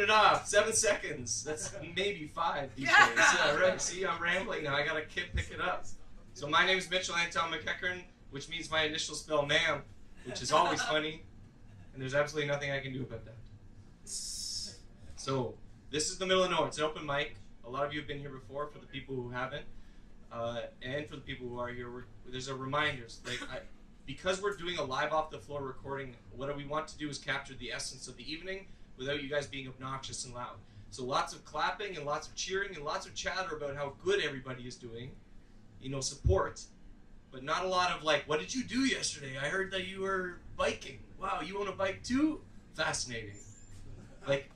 it off. 7 seconds. That's maybe 5 these days. Yeah, right. See, I'm rambling now. I gotta pick it up. So my name is Mitchell Anton MacEachern, which means my initials spell ma'am, which is always funny, and there's absolutely nothing I can do about that. So this is the middle of nowhere. It's an open mic. A lot of you have been here before. For the people who haven't, and for the people who are here, there's a reminder. Because we're doing a live off the floor recording, what we want to do is capture the essence of the evening without you guys being obnoxious and loud. So lots of clapping and lots of cheering and lots of chatter about how good everybody is doing, support, but not a lot of like, what did you do yesterday? I heard that you were biking. Wow, you own a bike too? Fascinating. Like,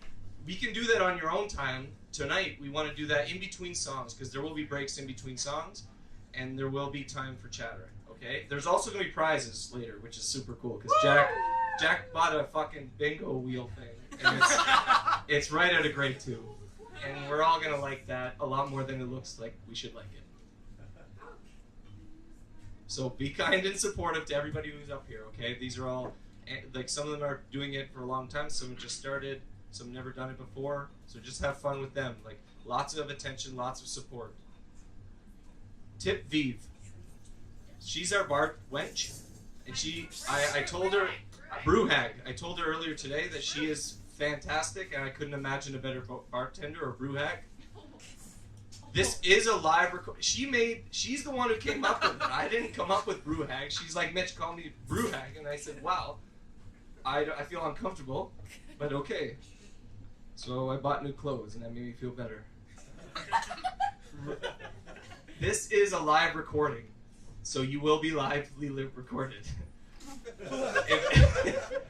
we can do that on your own time. Tonight, we want to do that in between songs, because there will be breaks in between songs, and there will be time for chattering. Okay? There's also going to be prizes later, which is super cool, because Jack bought a fucking bingo wheel thing, and it's right out of grade 2. And we're all going to like that a lot more than it looks like we should like it. So be kind and supportive to everybody who's up here, okay? These are all, like, some of them are doing it for a long time, some have just started, some have never done it before, so just have fun with them. Like, lots of attention, lots of support. Tip Vive. She's our bar wench, and I told her, brew hag, I told her earlier today that she is fantastic, and I couldn't imagine a better bartender or brew hag. This is a live record. She's the one who came up with it. I didn't come up with brew hag. She's like, Mitch, call me brew hag, and I said, wow, I feel uncomfortable, but okay. So I bought new clothes, and that made me feel better. This is a live recording, so you will be lively recorded.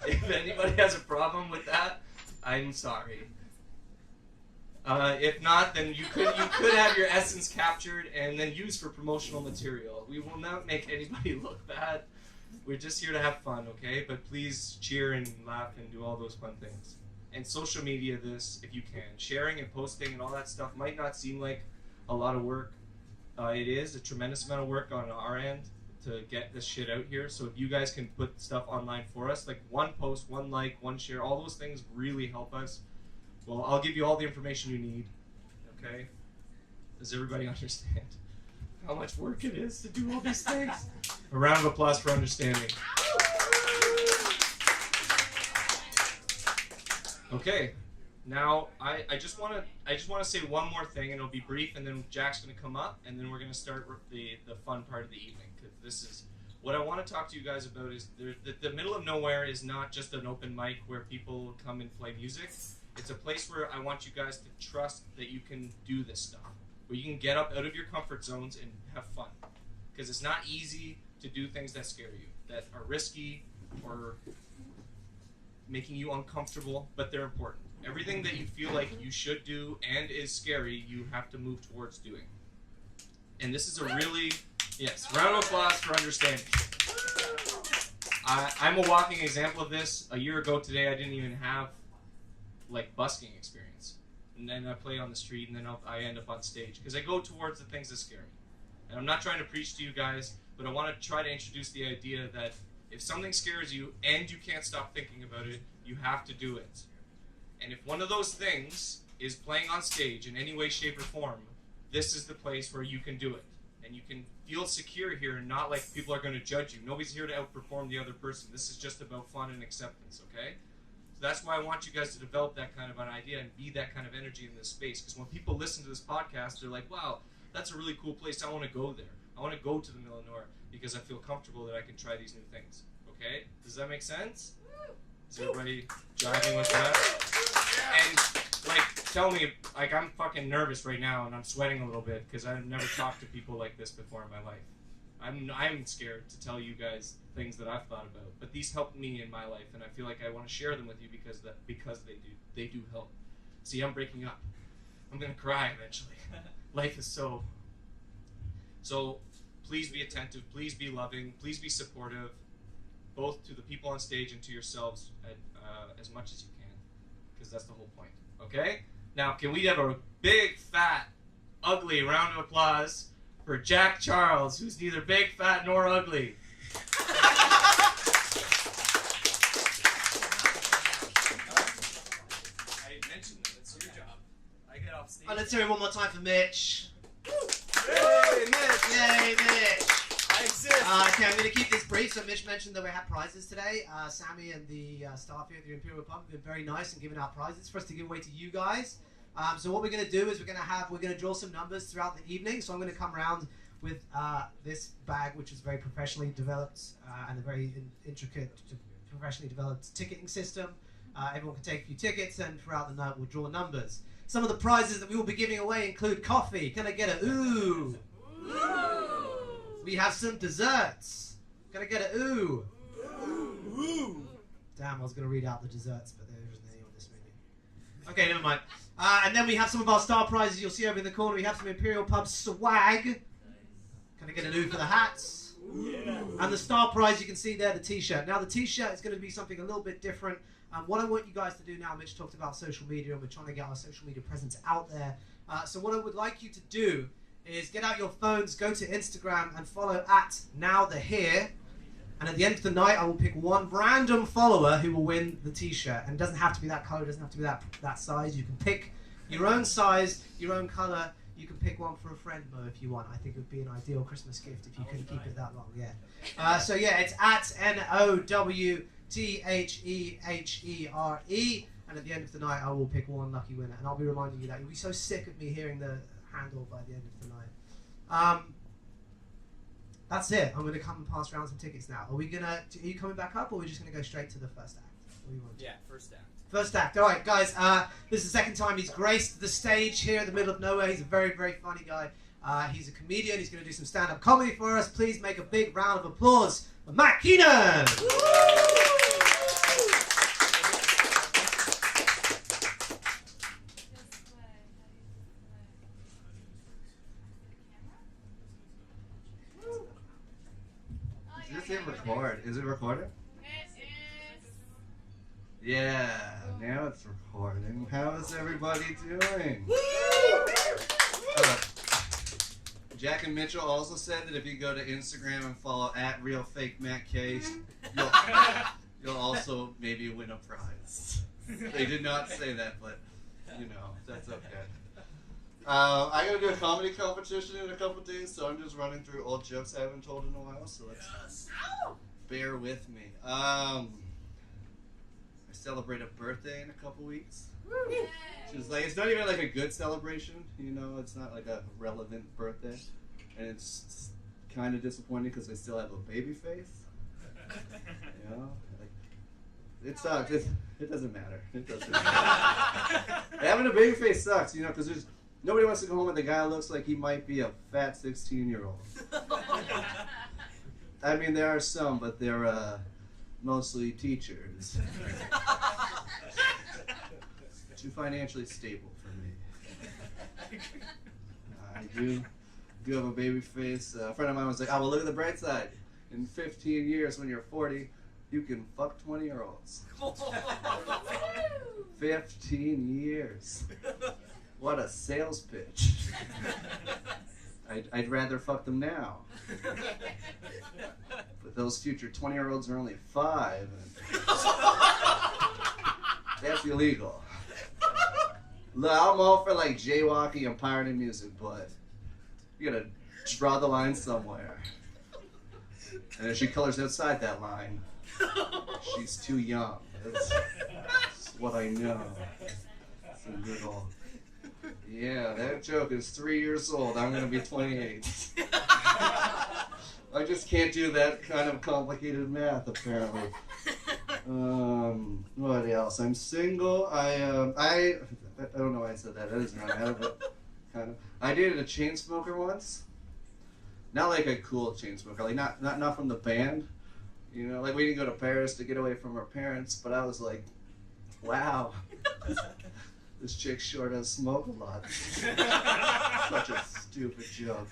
If anybody has a problem with that, I'm sorry. If not, then you could have your essence captured and then used for promotional material. We will not make anybody look bad. We're just here to have fun, okay? But please cheer and laugh and do all those fun things. And social media this if you can. Sharing and posting and all that stuff might not seem like a lot of work. It is a tremendous amount of work on our end to get this shit out here. So if you guys can put stuff online for us, like one post, one like, one share, all those things really help us. Well, I'll give you all the information you need, okay? Does everybody understand how much work it is to do all these things? A round of applause for understanding. Okay, now I just want to say one more thing, and it'll be brief, and then Jack's going to come up, and then we're going to start the fun part of the evening. Because this is what I want to talk to you guys about. Is the middle of nowhere is not just an open mic where people come and play music. It's a place where I want you guys to trust that you can do this stuff, where you can get up out of your comfort zones and have fun. Because it's not easy to do things that scare you, that are risky or making you uncomfortable, but they're important. Everything that you feel like you should do and is scary, you have to move towards doing. And this is a really, yes, round of applause for understanding. I'm a walking example of this. A year ago today, I didn't even have like busking experience, and then I play on the street, and then I end up on stage because I go towards the things that scare me. And I'm not trying to preach to you guys, but I want to try to introduce the idea that if something scares you and you can't stop thinking about it, you have to do it. And if one of those things is playing on stage in any way, shape, or form, this is the place where you can do it. And you can feel secure here and not like people are going to judge you. Nobody's here to outperform the other person. This is just about fun and acceptance, okay? That's why I want you guys to develop that kind of an idea and be that kind of energy in this space. Because when people listen to this podcast, they're like, wow, that's a really cool place. I want to go there. I want to go to the middle of nowhere because I feel comfortable that I can try these new things. Okay? Does that make sense? Is everybody jiving with that? And, like, tell me, like, I'm fucking nervous right now and I'm sweating a little bit because I've never talked to people like this before in my life. I'm scared to tell you guys things that I've thought about, but these helped me in my life, and I feel like I want to share them with you because they do help. See, I'm breaking up. I'm gonna cry eventually. Life is so. Please be attentive. Please be loving. Please be supportive, both to the people on stage and to yourselves as much as you can, because that's the whole point. Okay? Now, can we have a big, fat, ugly round of applause for Jack Charles, who's neither big, fat, nor ugly. I mentioned this. Good job. I get off stage. Oh, let's hear it one more time for Mitch. Yay, Mitch! Yay, Mitch! I exist! Okay, I'm going to keep this brief. So Mitch mentioned that we had prizes today. Sammy and the staff here at the Imperial Pub have been very nice and giving out prizes for us to give away to you guys. So what we're going to do is we're going to draw some numbers throughout the evening. So I'm going to come around with this bag, which is very professionally developed and a very intricate, professionally developed ticketing system. Everyone can take a few tickets, and throughout the night we'll draw numbers. Some of the prizes that we will be giving away include coffee. Can I get a ooh? Ooh. We have some desserts. Can I get a ooh? Ooh. Damn, I was going to read out the desserts, but there isn't any on this menu. Okay, never mind. And then we have some of our star prizes you'll see over in the corner. We have some Imperial Pub swag. Can I get an ooh for the hats? Yeah. And the star prize you can see there, the t-shirt. Now the t-shirt is going to be something a little bit different. What I want you guys to do now, Mitch talked about social media, and we're trying to get our social media presence out there. So what I would like you to do is get out your phones, go to Instagram, and follow at NowTheHere. And at the end of the night, I will pick one random follower who will win the t-shirt. And it doesn't have to be that color, it doesn't have to be that size. You can pick your own size, your own color. You can pick one for a friend, Mo, if you want. I think it would be an ideal Christmas gift if you couldn't keep it that long, yeah. So yeah, it's at NowTheHere. And at the end of the night, I will pick one lucky winner. And I'll be reminding you that. You'll be so sick of me hearing the handle by the end of the night. That's it. I'm going to come and pass around some tickets now. Are you coming back up, or are we just going to go straight to the first act? What do you want to do? Yeah, first act. First act. All right, guys. This is the second time he's graced the stage here in the middle of nowhere. He's a very, very funny guy. He's a comedian. He's going to do some stand-up comedy for us. Please make a big round of applause for MacEachern. Does this record? Is it recording? It is. Yeah, now it's recording. How is everybody doing? Jack and Mitchell also said that if you go to Instagram and follow at RealFakeMattK, you'll also maybe win a prize. They did not say that, but you know, that's okay. I'm going to do a comedy competition in a couple days, so I'm just running through old jokes I haven't told in a while, so let's bear with me. I celebrate a birthday in a couple weeks. It's like, it's not even like a good celebration, you know, it's not like a relevant birthday, and it's kind of disappointing because I still have a baby face, you know, like, it sucks, it doesn't matter, it doesn't matter. Having a baby face sucks, you know, because nobody wants to go home with a guy who looks like he might be a fat 16-year-old. I mean, there are some, but they're mostly teachers. Too financially stable for me. I do have a baby face. A friend of mine was like, oh, well, look at the bright side. In 15 years, when you're 40, you can fuck 20-year-olds. 15 years. What a sales pitch. I'd rather fuck them now. But those future 20-year-olds are only 5. And that's illegal. Look, I'm all for like jaywalking and pirating music, but you gotta draw the line somewhere. And if she colors outside that line, she's too young. That's what I know. It's a good old... Yeah, that joke is 3 years old. I'm gonna be 28. I just can't do that kind of complicated math, apparently. What else? I'm single. I don't know why I said that. That doesn't really matter, but kind of. I dated a chain smoker once. Not like a cool chain smoker, like not from the band. You know, like we didn't go to Paris to get away from our parents, but I was like, wow. This chick sure does smoke a lot. Such a stupid joke.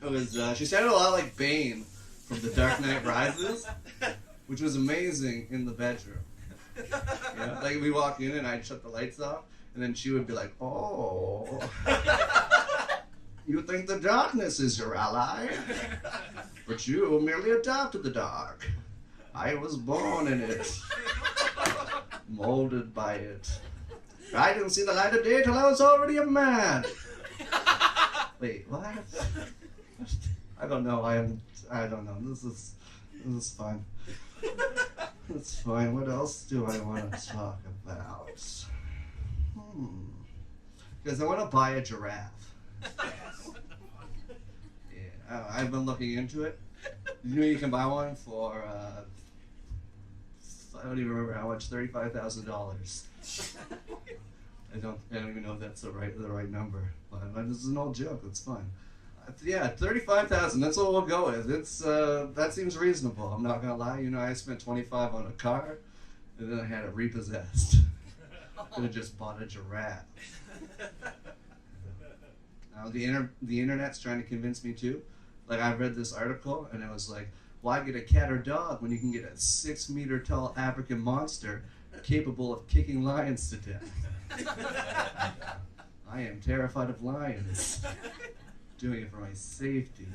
It was, she sounded a lot like Bane from The Dark Knight Rises, which was amazing in the bedroom. You know, like we walk in and I'd shut the lights off, and then she would be like, oh, you think the darkness is your ally, but you merely adopted the dark. I was born in it. Molded by it. I didn't see the light of day till I was already a man. Wait, what? I don't know. I don't know. This is fine. That's fine. What else do I want to talk about? Because I want to buy a giraffe. Yeah, I've been looking into it. You know you can buy one for I don't even remember how much, $35,000. I don't even know if that's the right number. But this is an old joke. It's fine. Yeah, $35,000. That's what we'll go with. It's that seems reasonable. I'm not gonna lie. You know, I spent $25 on a car, and then I had it repossessed. Could have just bought a giraffe. Now the internet's trying to convince me too. Like I read this article, and it was like, why get a cat or dog when you can get a 6-meter tall African monster capable of kicking lions to death? I am terrified of lions. Doing it for my safety.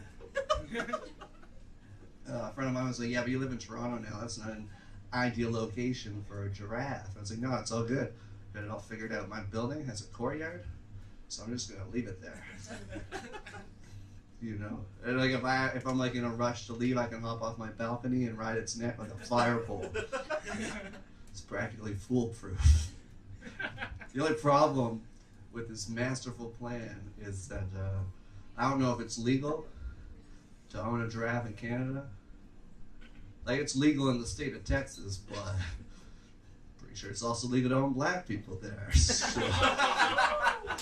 A friend of mine was like, yeah, but you live in Toronto now. That's not an ideal location for a giraffe. I was like, no, it's all good. Got it all figured out. My building has a courtyard, so I'm just gonna leave it there. You know, and like if I'm like in a rush to leave, I can hop off my balcony and ride its neck like a fire pole. It's practically foolproof. The only problem with this masterful plan is that I don't know if it's legal to own a giraffe in Canada. Like it's legal in the state of Texas, but pretty sure it's also legal to own black people there. So, I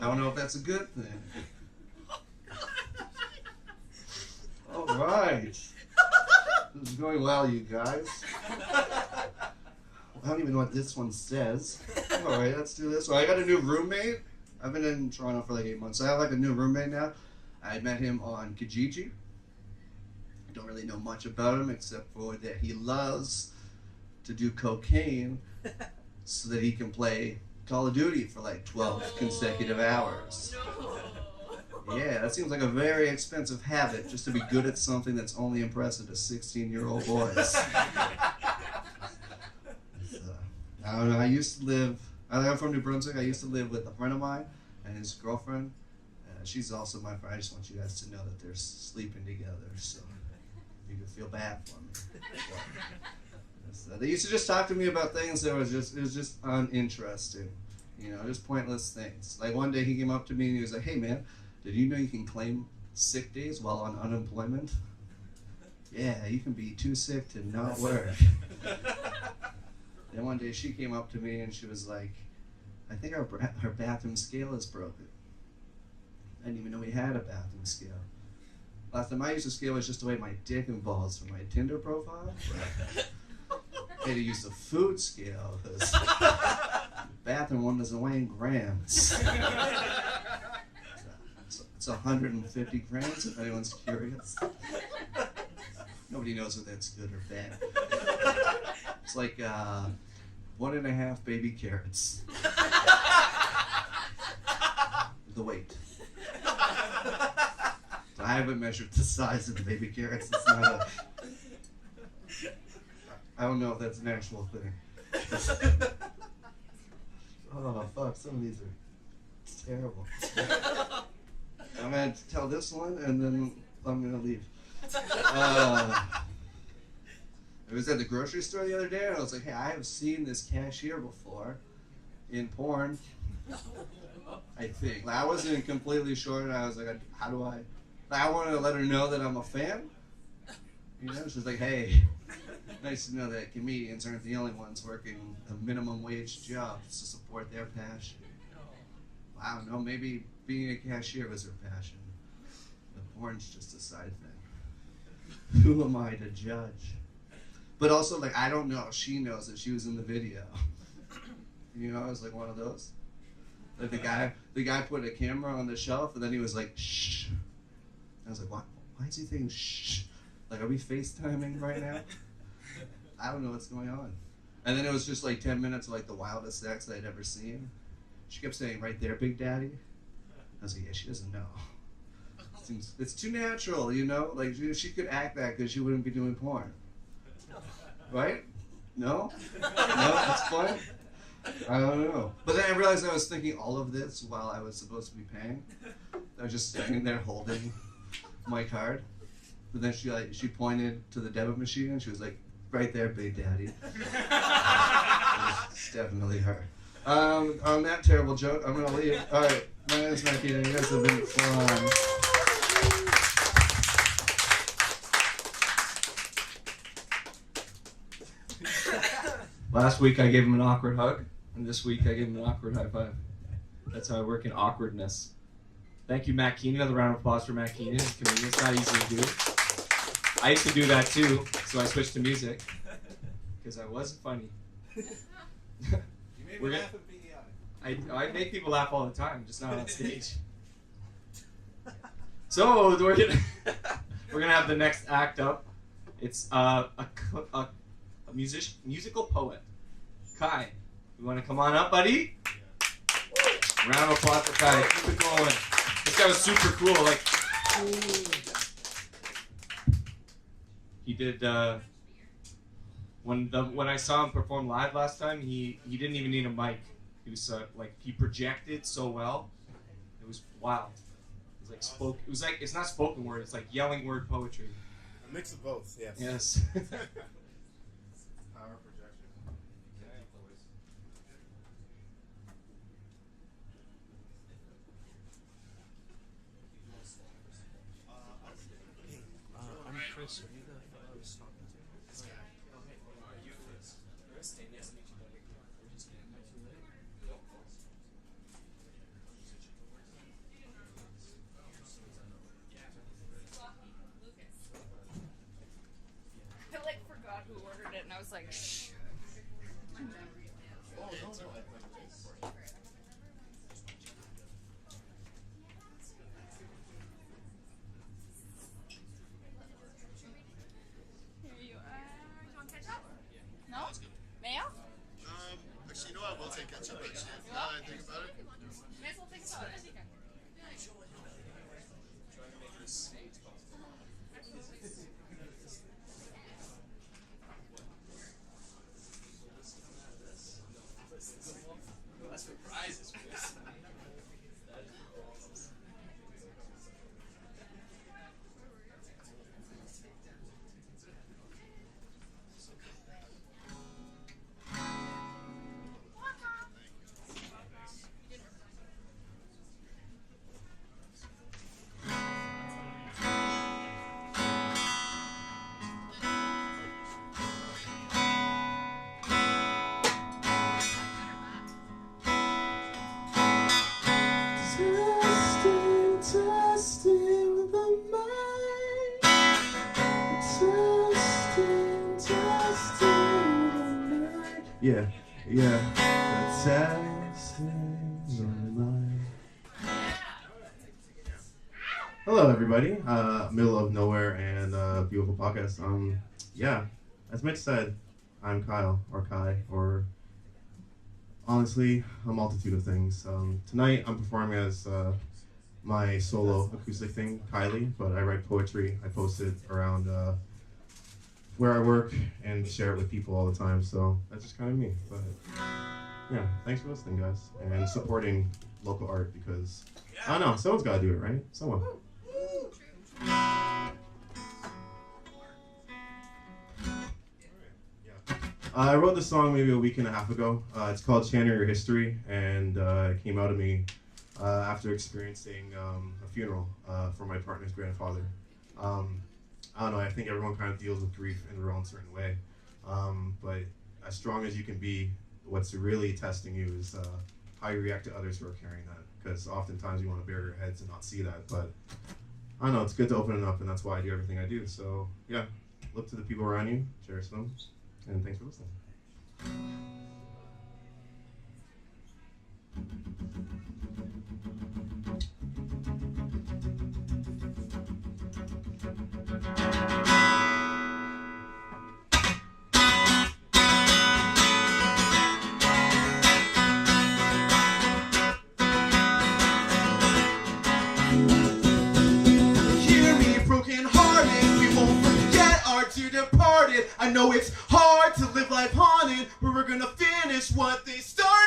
don't know if that's a good thing. All right. This is going well, you guys. I don't even know what this one says. All right, let's do this. So I got a new roommate. I've been in Toronto for like 8 months. So I have like a new roommate now. I met him on Kijiji. I don't really know much about him except for that he loves to do cocaine so that he can play Call of Duty for like 12 consecutive hours. Yeah, that seems like a very expensive habit just to be good at something that's only impressive to 16-year-old boys. I don't know, I'm from New Brunswick. I used to live with a friend of mine and his girlfriend. She's also my friend. I just want you guys to know that they're sleeping together, so you can feel bad for me. So, they used to just talk to me about things that was just uninteresting, you know, just pointless things. Like one day he came up to me and he was like, "Hey man, did you know you can claim sick days while on unemployment?" Yeah, you can be too sick to not work. Then one day she came up to me and she was like, "I think our bathroom scale is broken." I didn't even know we had a bathroom scale. Last time I used a scale was just to weigh my dick and balls for my Tinder profile. I had to use the food scale because the bathroom one doesn't weigh in grams. It's 150 grams if anyone's curious. Nobody knows if that's good or bad. It's like 1.5 baby carrots. The weight. I haven't measured the size of the baby carrots. It's not a... I don't know if that's an actual thing. Oh, fuck. Some of these are terrible. I'm going to tell this one, and then I'm going to leave. I was at the grocery store the other day, and I was like, hey, I have seen this cashier before in porn. I think. Like, I wasn't completely sure, and I was like, how do I... Like, I wanted to let her know that I'm a fan. You know, she's like, hey, nice to know that comedians aren't the only ones working a minimum wage job to support their passion. I don't know, maybe being a cashier was her passion. The porn's just a side thing. Who am I to judge? But also, like, I don't know if she knows that she was in the video. You know, I was like one of those. Like the guy put a camera on the shelf, and then he was like, shh. I was like, why is he saying shh? Like, are we FaceTiming right now? I don't know what's going on. And then it was just like 10 minutes of like the wildest sex that I'd ever seen. She kept saying, right there, Big Daddy. I was like, yeah, she doesn't know. It's too natural, you know? Like, if she could act that good, she wouldn't be doing porn. Right? No? No? That's fun? I don't know. But then I realized I was thinking all of this while I was supposed to be paying. I was just standing there holding my card. But then she pointed to the debit machine and she was like, right there, Big Daddy. It's definitely her. On that terrible joke, I'm gonna leave. Alright, my name is MacEachern. You guys have been fun. Last week I gave him an awkward hug, and this week I gave him an awkward high five. That's how I work in awkwardness. Thank you, Matt Keenan. Another round of applause for Matt Keenan. He's a comedian. It's not easy to do. I used to do that too, so I switched to music because I wasn't funny. You made We're me gonna- laugh at PEI. I make people laugh all the time, just not on stage. So we're gonna have the next act up. It's a musical poet, Kai. You want to come on up, buddy? Round of applause for Kai. Keep it going. This guy was super cool. Like he did. When I saw him perform live last time, he didn't even need a mic. He was he projected so well. It was wild. It was like it's not spoken word. It's like yelling word poetry. A mix of both, yes. Yes. Power projection. I'm Chris. Are you the This guy. Are you Chris? Chris? Nice to meet you, buddy. We're just getting back to you later. I like forgot who ordered it, and I was like, shh. Here you are. Do you want ketchup? No? Mayo? Actually, you know what? We'll take ketchup, actually. Now I think about it. May as well think about it. That's for prizes, Chris. Testing the mind. Testing the mind. Yeah. Testing the mind. Hello, everybody. Middle of nowhere and beautiful podcast. Yeah, as Mitch said, I'm Kyle or Kai or honestly a multitude of things. Tonight I'm performing as my solo acoustic thing, Kylie, but I write poetry. I post it around where I work and share it with people all the time, so that's just kind of me. But yeah, thanks for listening, guys, and supporting local art because, I don't know, someone's got to do it, right? Someone. I wrote this song maybe a week and a half ago. It's called Channel Your History, and it came out of me after experiencing a funeral for my partner's grandfather. I don't know, I think everyone kind of deals with grief in their own certain way. But as strong as you can be, what's really testing you is how you react to others who are carrying that. Because oftentimes you want to bury your heads and not see that. But I don't know, it's good to open it up, and that's why I do everything I do. So yeah, look to the people around you, cherish them, and thanks for listening. Hear me, broken hearted. We won't forget our dear departed. I know it's hard to live life haunted, but we're gonna finish what they started.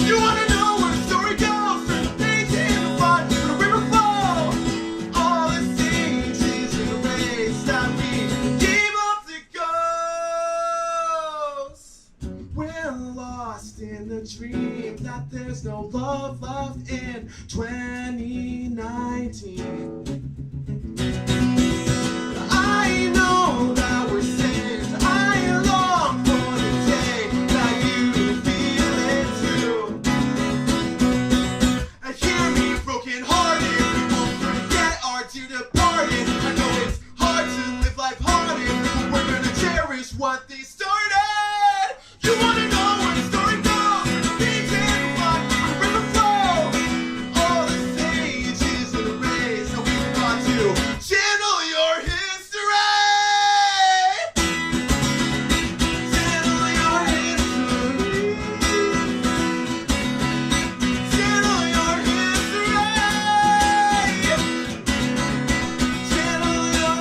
You wanna know where the story goes? Turn the page in the fire, where the river flows. All the stages in the race that we gave up the ghost. We're lost in the dream that there's no love left in 2019. I know that we're saved. I long for the day that you feel it too. And hear me broken hearted. We won't forget our dear departed. I know it's hard to live life hearted, but we're gonna cherish what they started. You wanna know where the story goes? Where the beats in the blood, where the river flows. All the stages in the race that we've got to channel your history. Channel your history. Channel your history. Channel your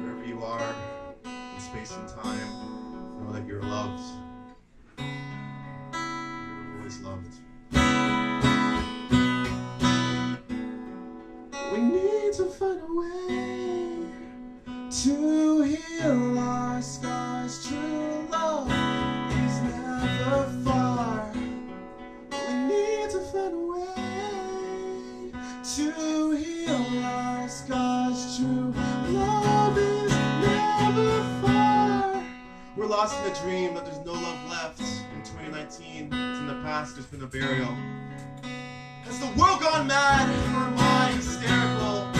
Wherever you are in space and time, know that you're loved. You're always loved. We need to find a way to heal our scars. True love is never far. We need to find a way to heal our scars. True love is never far. We're lost in a dream that there's no love left in 2019. It's in the past, it's been a burial. Has the world gone mad, or am I hysterical?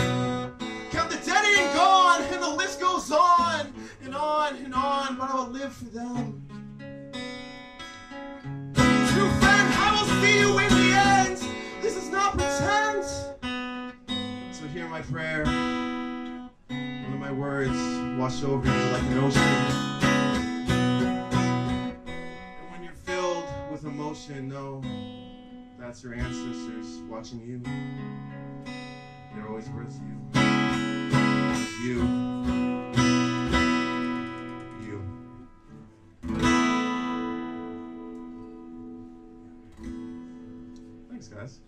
Count the dead and gone, and the list goes on and on and on. But I will live for them. True friend, I will see you in the end. This is not pretend. So hear my prayer. Let my words wash over you like an ocean. And when you're filled with emotion, know that's your ancestors watching you. They're always with you. You. You. Thanks, guys.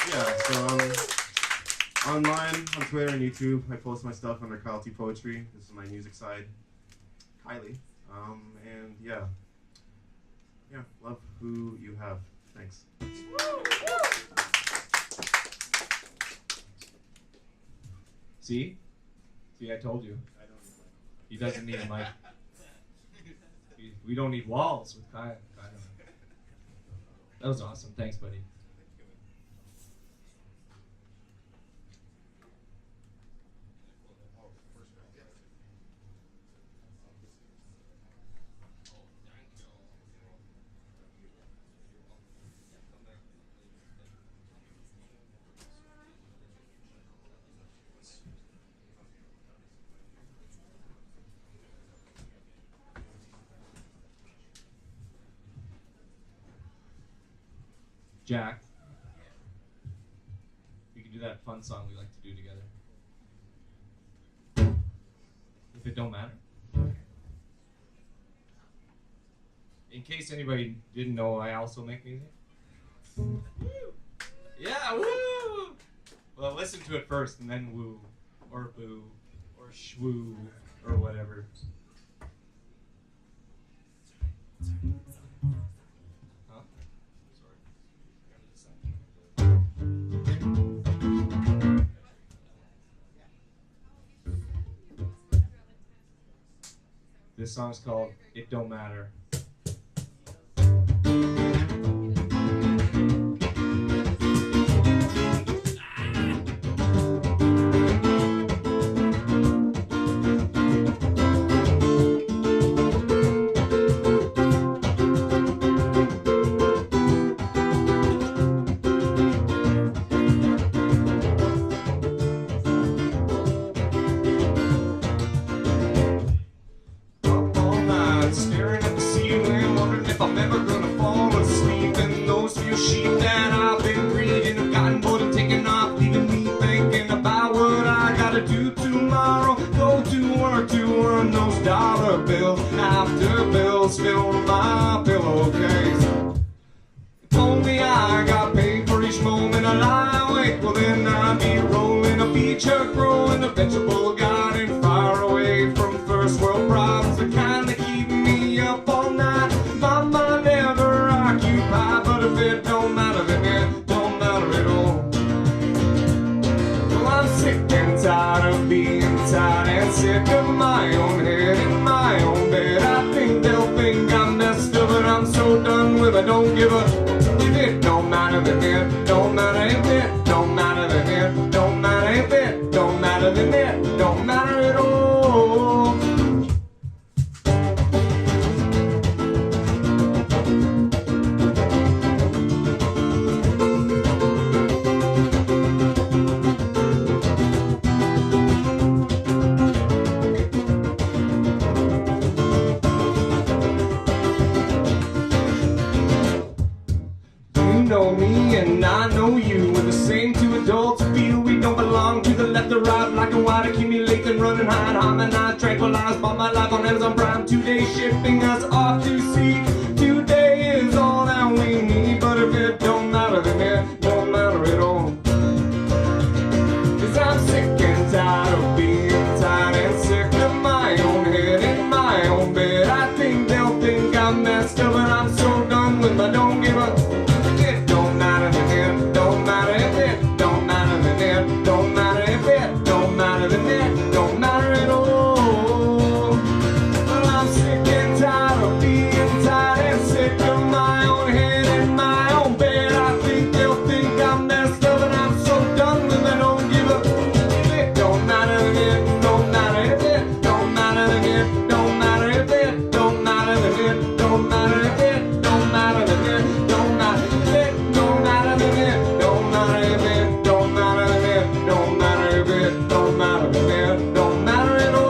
Yeah, so online, on Twitter and YouTube, I post my stuff under Kyle T Poetry. This is my music side. Kylie. And yeah, love who you have. Thanks. See, I told you. He doesn't need a mic. We don't need walls with Kyle. That was awesome. Thanks, buddy. Jack, we can do that fun song we like to do together. If it don't matter. In case anybody didn't know, I also make music. Yeah, woo! Well, listen to it first and then woo, or boo, or shwoo, or whatever. This song's called It Don't Matter. fall asleep. And those few sheep that I've been breeding have gotten bored and taken off, leaving me thinking about what I gotta do tomorrow. Go to work to earn those dollar bills after bills fill my pillowcase. If only I got paid for each moment I lie awake, well then I'd be rolling a feature, growing a vegetable garden far away from first world problems, the kind that keep me up all night. My mind never occupied, but if it don't matter, then it don't matter at all. Well, I'm sick and tired of being tired and sick of my own head in my own bed. I think they'll think I'm messed up, but I'm so done with I don't give a. If it don't matter, then it don't matter. If it don't matter, then it don't matter. If it don't matter, then it don't matter at all. Know me and I know you. We're the same two adults feel we don't belong to the left or right, black and white, accumulate and run and hide, harmonize, tranquilize, bought my life on Amazon Prime, 2 days shipping us off to sea. Today is all that we need, but if it don't matter, then it don't matter at all. 'Cause I'm sick and tired of being tired and sick of my own head in my own bed. I think they'll think I'm messed up, but I'm so done with my don't give up. Don't matter then it don't matter. If it don't matter then it don't matter. If it don't matter then it don't matter at all. Well, I'm sick and tired of being tired and sick of my own head in my own bed. I think they'll think I'm messed up, and I'm so done with I don't give up. If it don't matter then it don't matter. If it don't matter then it don't matter. If it don't matter then it don't matter. If it don't matter then it don't matter. If it don't matter then it don't matter. If it don't matter then it don't matter. If it don't matter then it don't matter at all.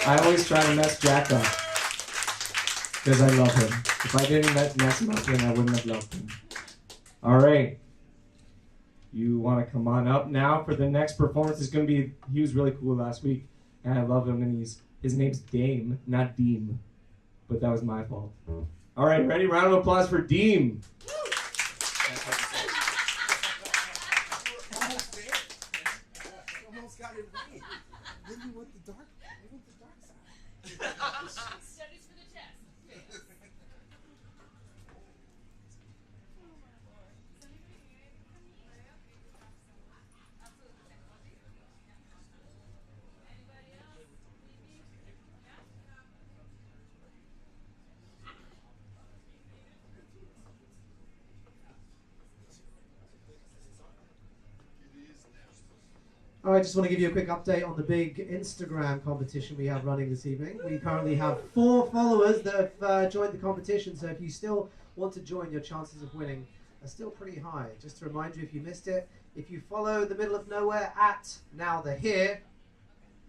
I always try to mess Jack up because I love him. If I didn't mess him up, then I wouldn't have loved him. All right. You want to come on up now for the next performance? It's going to be, he was really cool last week, and I love him, and his name's Dame, not Deem, but that was my fault. All right, ready? Round of applause for Deem. Almost got it right. Then you went the dark. You went the dark side. Studies for the test. All right, just want to give you a quick update on the big Instagram competition we have running this evening. We currently have 4 followers that have joined the competition, so if you still want to join, your chances of winning are still pretty high. Just to remind you, if you missed it, if you follow the middle of nowhere at Now They're Here,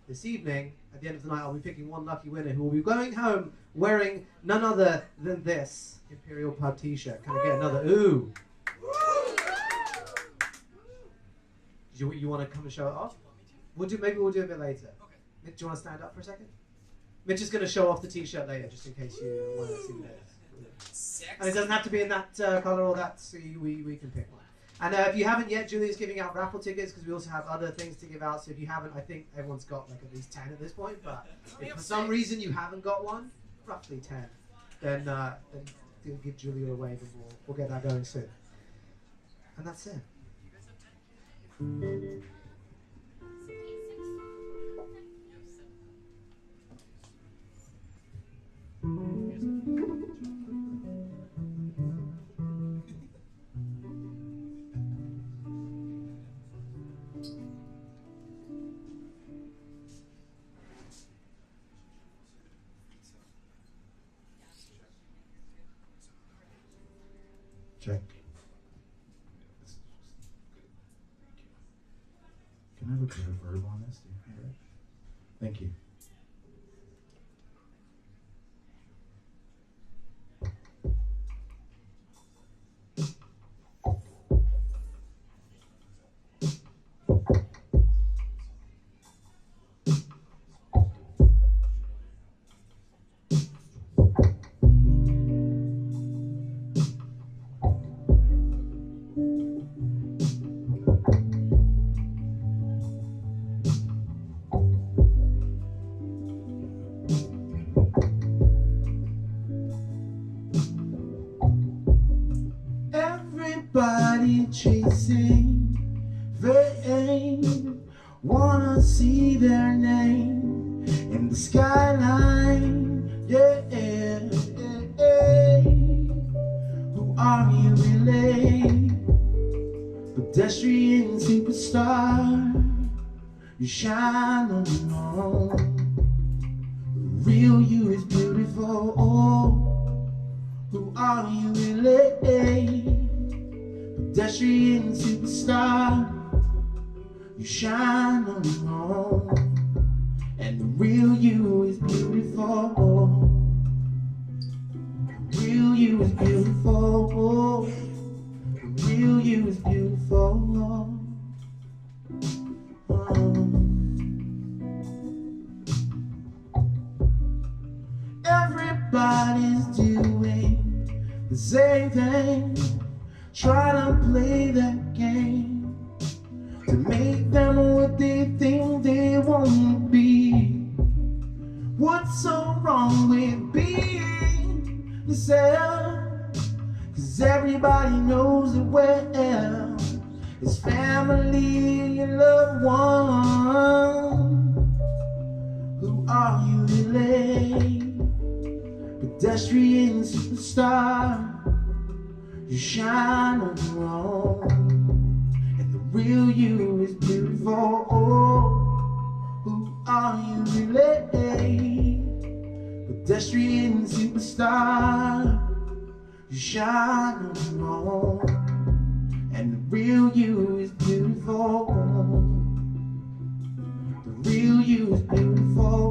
this evening, at the end of the night, I'll be picking one lucky winner who will be going home wearing none other than this Imperial Pub t-shirt. Can I get another ooh? You want to come and show it off? Maybe we'll do it a bit later. Okay. Mitch, do you want to stand up for a second? Mitch is going to show off the t-shirt later, just in case you want to see what it is. And it doesn't have to be in that colour or that, so we can pick one. And if you haven't yet, Julia's giving out raffle tickets because we also have other things to give out. So if you haven't, I think everyone's got like at least 10 at this point. But if for some reason you haven't got one, roughly 10, then give Julia a wave and we'll get that going soon. And that's it. Check. Can I have a bit of verb on this? Do you have it? Thank you. Everybody chasing fame, wanna see their name in the skyline. Yeah, who are you really? Pedestrian superstar, you shine on your own. The real you is beautiful. Who are you really? Pedestrian superstar, you shine on your own, and the real you is beautiful. The real you is beautiful. The real you is beautiful. Everybody's doing the same thing, trying to play that game to make them what they think they won't be. What's so wrong with being yourself? 'Cause everybody knows it well. It's family and your loved one. Who are you really? Pedestrian superstar, you shine on your own, and the real you is beautiful. Who are you really? Pedestrian superstar, you shine on your own, and the real you is beautiful. The real you is beautiful.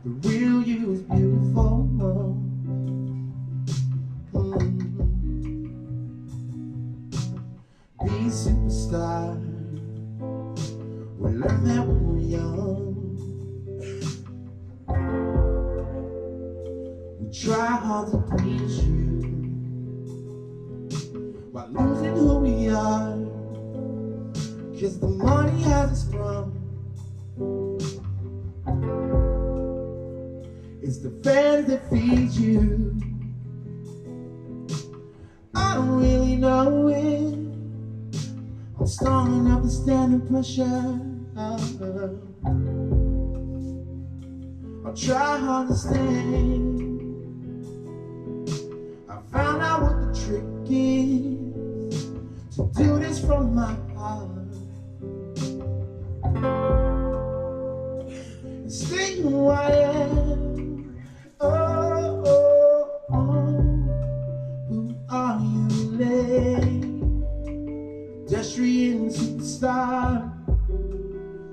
The real you is beautiful. Be a superstar. We learned that when we were young. We try hard to please you while losing who we are. 'Cause the money has us sprung. It's the fans that feed you. I don't really know it. I'm strong enough to stand the pressure. I'll try hard to stay. I found out what the trick is, to do this from my heart and stay who I am. Who are you really? Pedestrian superstar,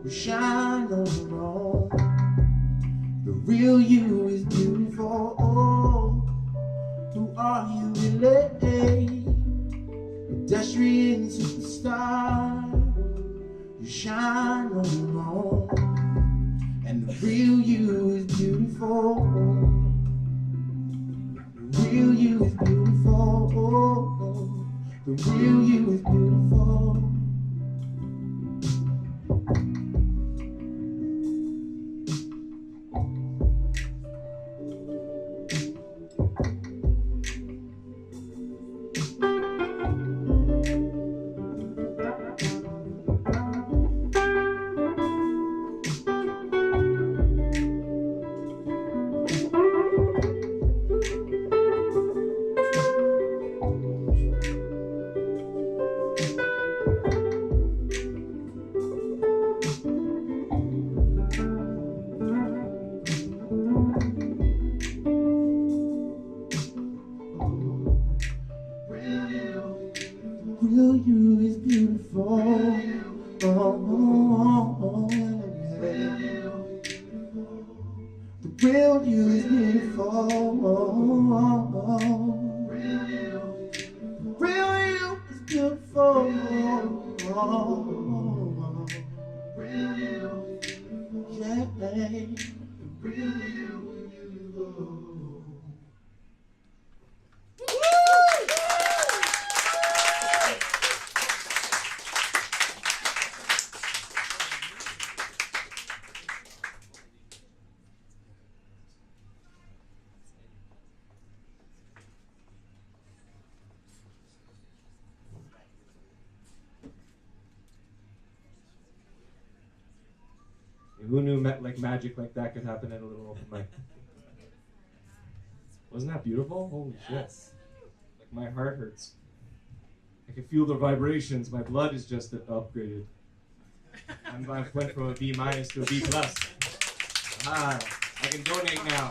you shine on your own. The real you is beautiful. Who are you really? Pedestrian superstar, you shine on your own, and the real you is beautiful. The real you is beautiful. The real you is beautiful. The real you is beautiful. Real you is beautiful. Yeah, babe. Real you. Who knew like magic like that could happen at a little open mic? Wasn't that beautiful? Holy shit. Like my heart hurts. I can feel the vibrations. My blood is just upgraded. I went from a B- to a B+. Ah, I can donate now.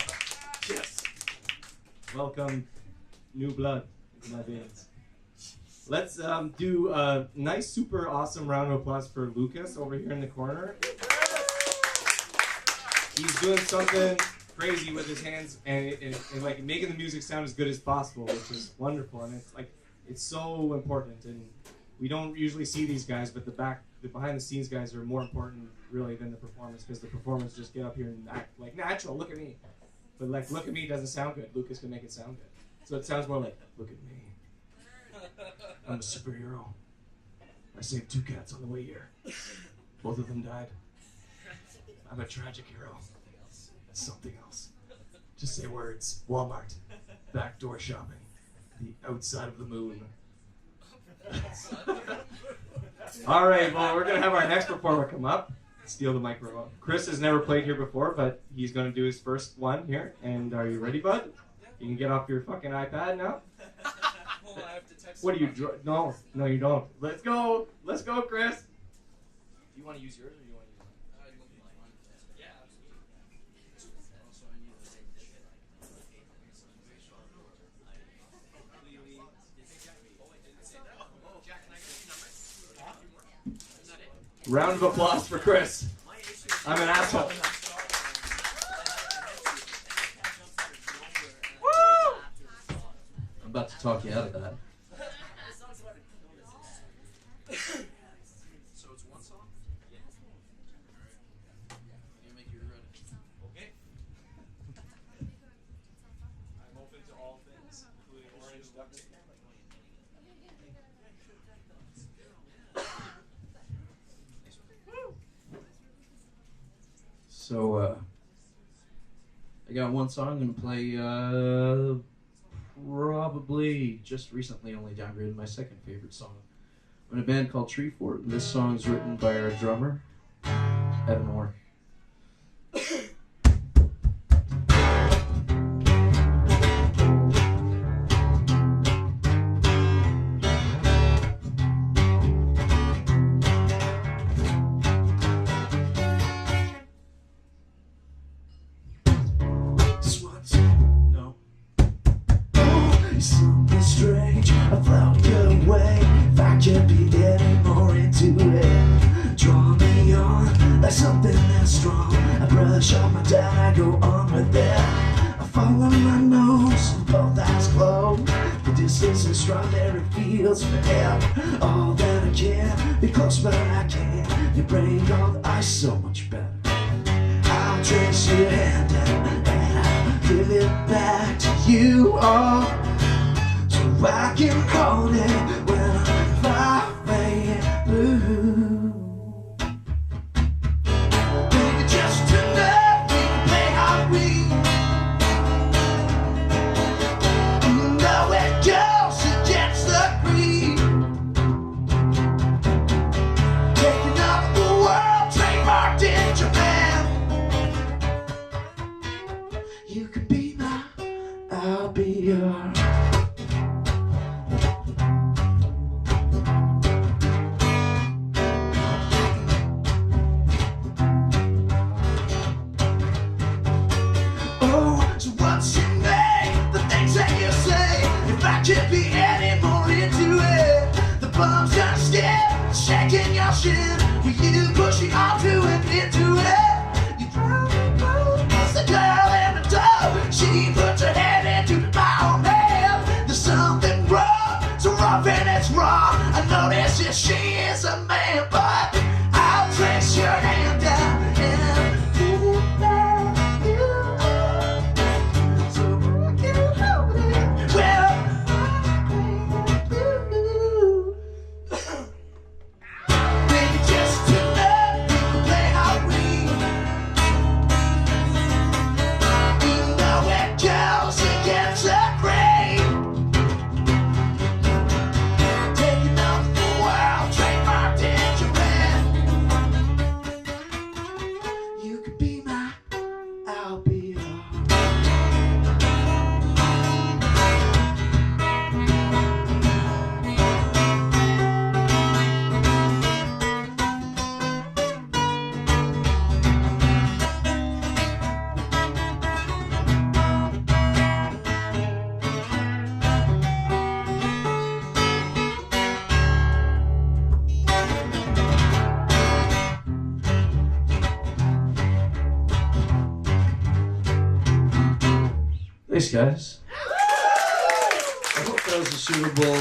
Yes. Welcome, new blood into my veins. Let's do a nice, super awesome round of applause for Lucas over here in the corner. He's doing something crazy with his hands and like making the music sound as good as possible, which is wonderful. And it's so important. And we don't usually see these guys, but the behind the scenes guys are more important really than the performance, because the performers just get up here and act like natural. Look at me, but like look at me doesn't sound good. Lucas can make it sound good, so it sounds more like look at me. I'm a superhero. I saved 2 cats on the way here. Both of them died. I'm a tragic hero. It's something else. Just say words. Walmart. Backdoor shopping. The outside of the moon. All right, well, we're going to have our next performer come up. Steal the microphone. Chris has never played here before, but he's going to do his first one here. And are you ready, bud? You can get off your fucking iPad now. Well, I have to text What do you... No, you don't. Let's go. Let's go, Chris. Do you want to use yours or do you want to use mine? Yeah, absolutely. Also, I need to say Round of applause for Chris. I'm an asshole. I'm about to talk you out of that. So it's one song? Yeah. Alright. I'm gonna make you ready. Okay. I'm open to all things, including orange stuff. So, I got one song I'm gonna play, probably just recently only downgraded my second favorite song. I'm in a band called Tree Fort, and this song's written by our drummer, Evan Orr. Something strange, I float away. If I can't be any more into it, draw me on like something that's strong. I brush off my down, I go on with it. I follow my nose, both eyes closed. The distance is strong, there it feels forever. All that I can, be close but I can't. You bring all the ice so much better. I'll trace your hand and I'll give it back to you all. I can hold it when I'm far away blue. Baby, just tonight we can play Halloween. You know it goes against the green. Taking up the world, trademarked in Japan. You can be mine, I'll be yours. Stretch your hand down and give it back. You are so I can hold it. Well, baby, just tonight we can play Halloween. Even though it goes against the grain. Taking off the world, trademarked in Japan. You could be my, I'll be yours. Thanks, guys. I hope that was a suitable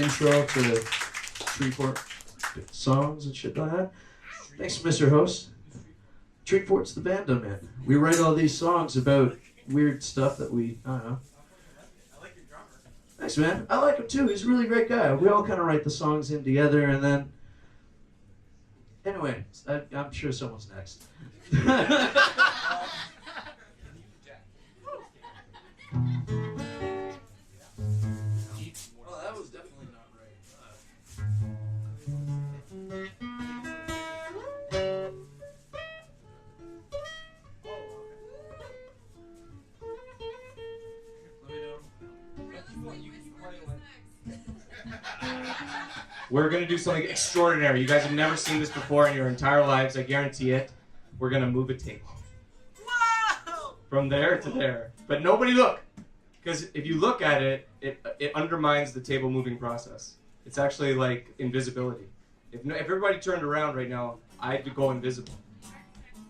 intro to Treefort songs and shit like that. Thanks, Mr. Host. Treefort's the band I'm in. We write all these songs about weird stuff that we, I don't know. I like your drummer. Thanks, man. I like him too. He's a really great guy. We all kind of write the songs in together, and then... Anyway, I'm sure someone's next. Well, that was definitely not right. We're gonna do something extraordinary. You guys have never seen this before in your entire lives, I guarantee it. We're gonna move a table. From there to there. But nobody look! Because if you look at it, it undermines the table moving process. It's actually like invisibility. If everybody turned around right now, I'd go invisible.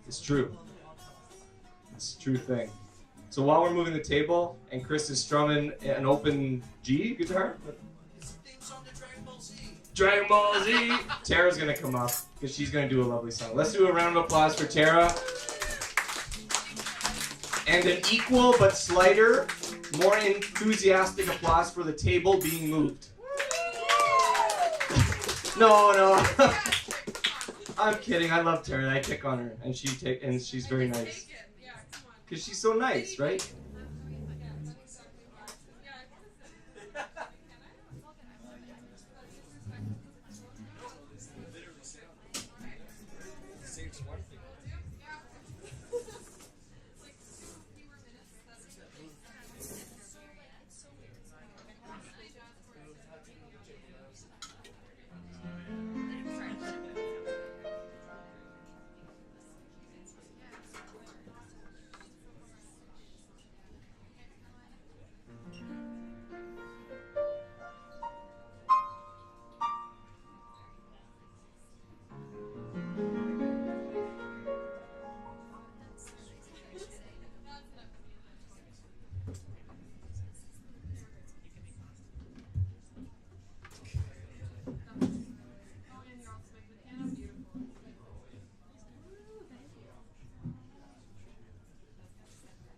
It's true. It's a true thing. So while we're moving the table, and Chris is strumming an open G guitar, Dragon Ball Z. Tara's gonna come up because she's gonna do a lovely song. Let's do a round of applause for Tara. And an equal but slighter, more enthusiastic applause for the table being moved. No. I'm kidding. I love Tara. I pick on her, and she's very nice. Cause she's so nice, right?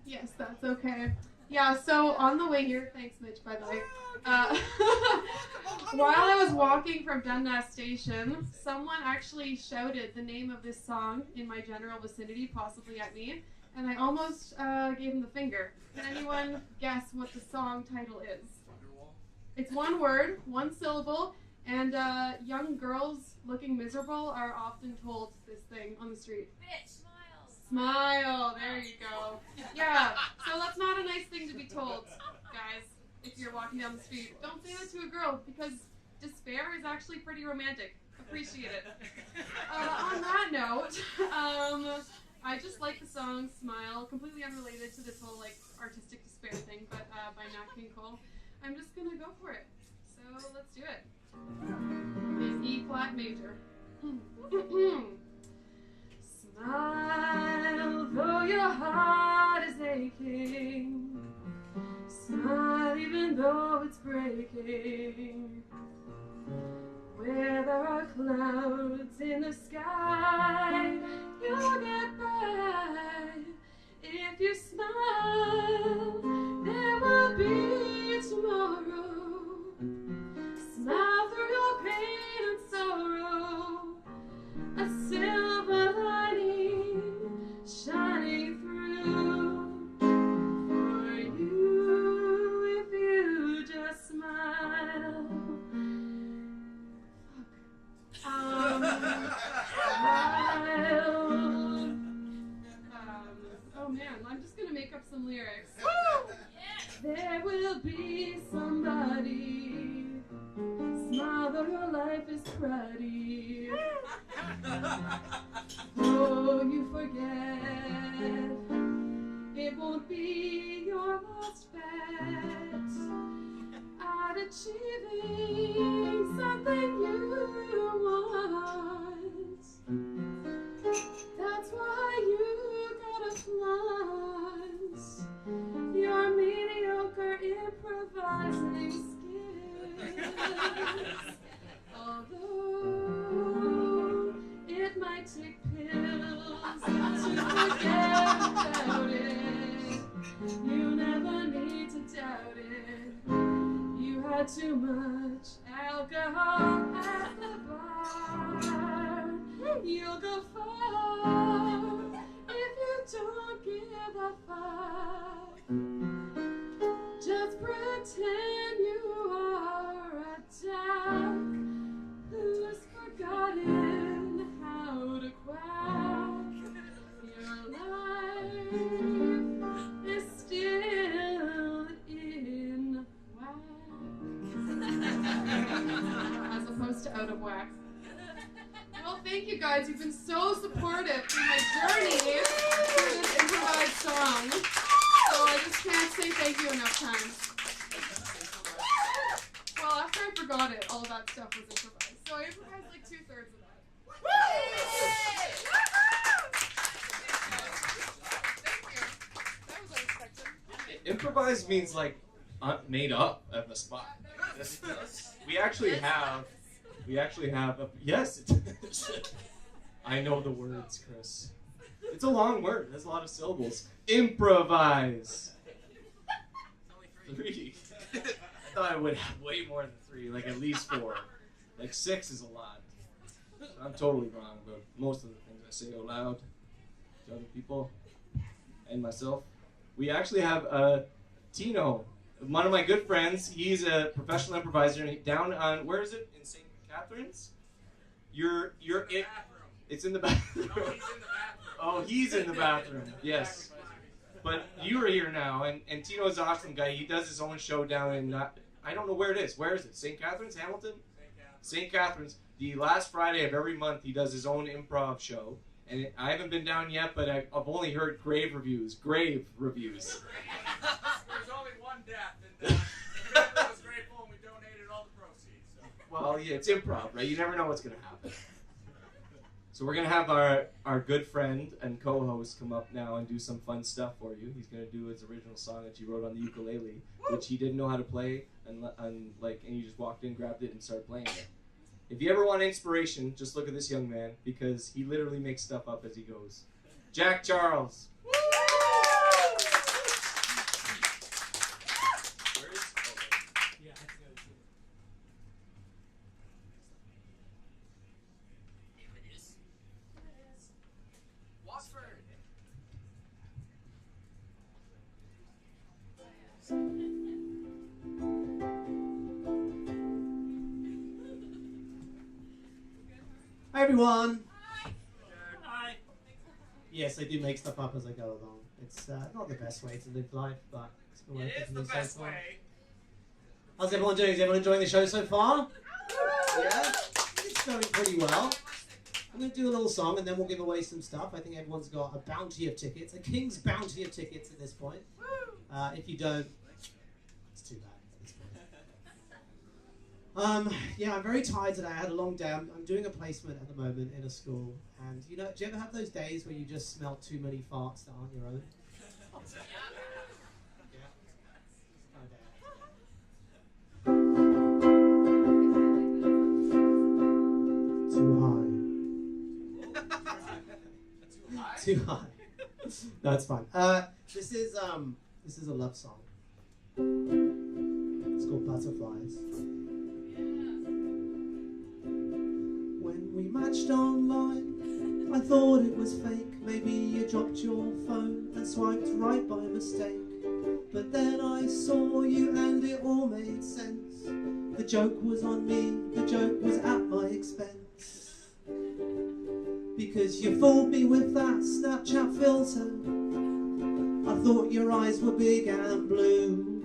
Yes, that's okay. Yeah, so on the way here, thanks Mitch, by the way. While I was walking from Dundas Station, someone actually shouted the name of this song in my general vicinity, possibly at me, and I almost gave him the finger. Can anyone guess what the song title is? It's one word, one syllable, and young girls looking miserable are often told this thing on the street. Bitch, Smile, there you go. Yeah, so that's not a nice thing to be told, guys, if you're walking down the street. Don't say that to a girl, because despair is actually pretty romantic. Appreciate it. On that note, I just like the song Smile, completely unrelated to this whole like artistic despair thing, but by Nat King Cole. I'm just gonna go for it. So let's do it. In E flat major. Smile, though your heart is aching. Smile, even though it's breaking. Where there are clouds in the sky, you'll get by. If you smile, there will be tomorrow. Smile through your pain and sorrow. A silver lining shining through for you if you just smile. Oh man, I'm just gonna make up some lyrics. There will be somebody. Smile though your life is cruddy. Oh, you forget. It won't be your last bet at achieving something you want. That's why you gotta flaunt your mediocre improvising skills. Although it might take pills to forget about it, you never need to doubt it. You had too much alcohol at the bar. You'll go far if you don't give a fuck. Just pretend you are a duck who's forgotten how to quack. Your life is still in as opposed to out of whack. Well, thank you guys. You've been so supportive through my journey through this improvised song. So I just can't say thank you enough times. Well, after I forgot it, all that stuff was improvised. So I improvised like 2/3 of that. Thank you. That was unexpected. Improvised means like made up at the spot. We actually have yes. I know the words, Chris. It's a long word. There's a lot of syllables. Improvise. 3. I thought I would have way more than 3, like at least 4. Like 6 is a lot. I'm totally wrong about most of the things I say out loud to other people and myself. We actually have Tino, one of my good friends. He's a professional improviser down on, where is it? In St. Catharines? It's in the bathroom. No, he's in the bathroom. Oh, he's in the bathroom. Yes. But you are here now, and Tino's an awesome guy. He does his own show down in, I don't know where it is. Where is it? St. Catharines? Hamilton? St. Catharines. The last Friday of every month, he does his own improv show. And I haven't been down yet, but I've only heard grave reviews. Grave reviews. There's only one death, and everyone was grateful, and we donated all the proceeds. So. Well, yeah, it's improv, right? You never know what's going to happen. So we're going to have our good friend and co-host come up now and do some fun stuff for you. He's going to do his original song that he wrote on the ukulele, which he didn't know how to play, and he just walked in, grabbed it, and started playing it. If you ever want inspiration, just look at this young man, because he literally makes stuff up as he goes. Jack Charles. Hi everyone. Hi. Yes, I do make stuff up as I go along. It's not the best way to live life, but it's been working for me so far. How's everyone doing? Is everyone enjoying the show so far? Yeah, it's going pretty well. I'm going to do a little song and then we'll give away some stuff. I think everyone's got a bounty of tickets, a king's bounty of tickets at this point. If you don't, it's too bad at this point. Yeah, I'm very tired today. I had a long day. I'm doing a placement at the moment in a school. And, you know, do you ever have those days where you just smell too many farts that aren't your own? Too high. No, it's fine. This is a love song. It's called Butterflies. When we matched online, I thought it was fake. Maybe you dropped your phone and swiped right by mistake. But then I saw you and it all made sense. The joke was on me, the joke was at my expense. Because you fooled me with that Snapchat filter. I thought your eyes were big and blue.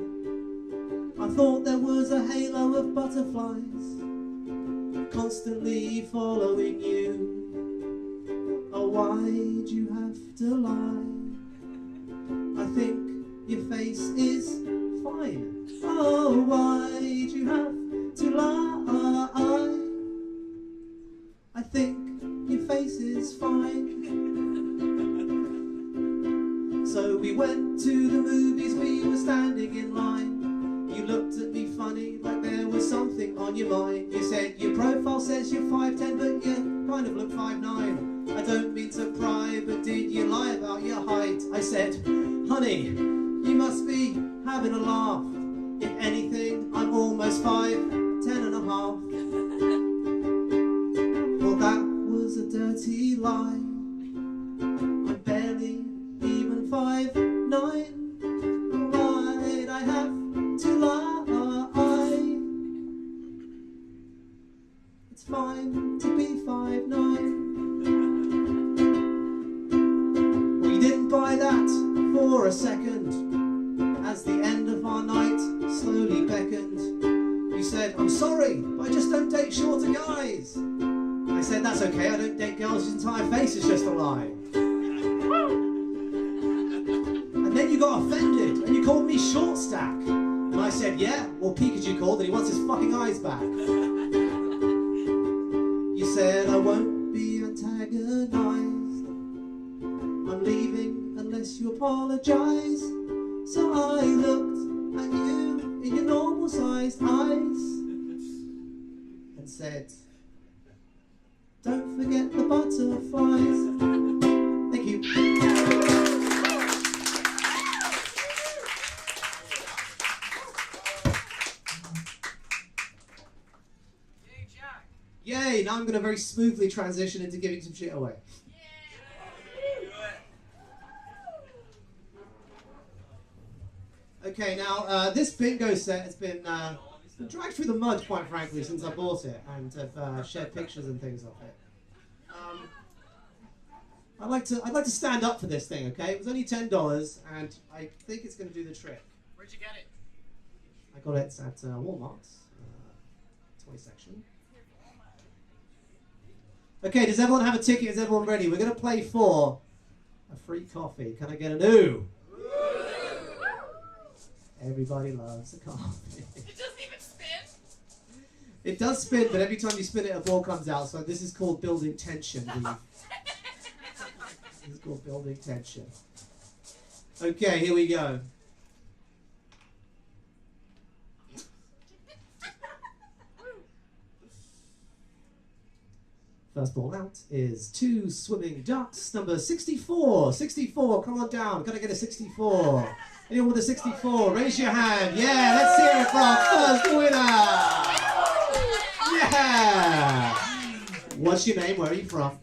I thought there was a halo of butterflies constantly following you. Oh, why'd you have to lie? I think your face is fine. Oh, why'd you have to lie? I think your face is fine. So we went to the movies, we were standing in line. You looked at me funny, like there was something on your mind. You said your profile says you're 5'10", but you kind of look 5'9". I don't mean to pry, but did you lie about your height? I said, honey, you must be having a laugh. If anything, I'm almost 5'10" and a half. Well, that was a dirty lie. I'm barely even 5'9". Why'd I have to lie? It's fine to be 5'9". Well, you didn't buy that for a second. As the end of our night slowly beckoned, you said, I'm sorry, but I just don't date shorter guys. I said, that's okay, I don't date girls whose entire face is just a lie. And then you got offended, and you called me short stack. And I said, yeah, well, Pikachu called and he wants his fucking eyes back. You said, I won't be antagonized. I'm leaving unless you apologize. So I looked at you in your normal-sized eyes and said, don't forget the butterflies. Thank you. Yay, Jack. Yay, now I'm going to very smoothly transition into giving some shit away. Okay, now this bingo set has been dragged through the mud, quite frankly, since I bought it, and have shared pictures and things of it. I'd like to stand up for this thing, okay? It was only $10, and I think it's going to do the trick. Where'd you get it? I got it at Walmart, toy section. Okay, does everyone have a ticket? Is everyone ready? We're going to play for a free coffee. Can I get an ooh? Everybody loves a coffee. It doesn't even spin? It does spin, but every time you spin it, a ball comes out. So this is called building tension. This is called building tension. Okay, here we go. First ball out is 2 swimming ducks, number 64. 64, come on down. Can I get a 64? Anyone with a 64, raise your hand. Yeah, let's hear it from first winner. Yeah. What's your name? Where are you from?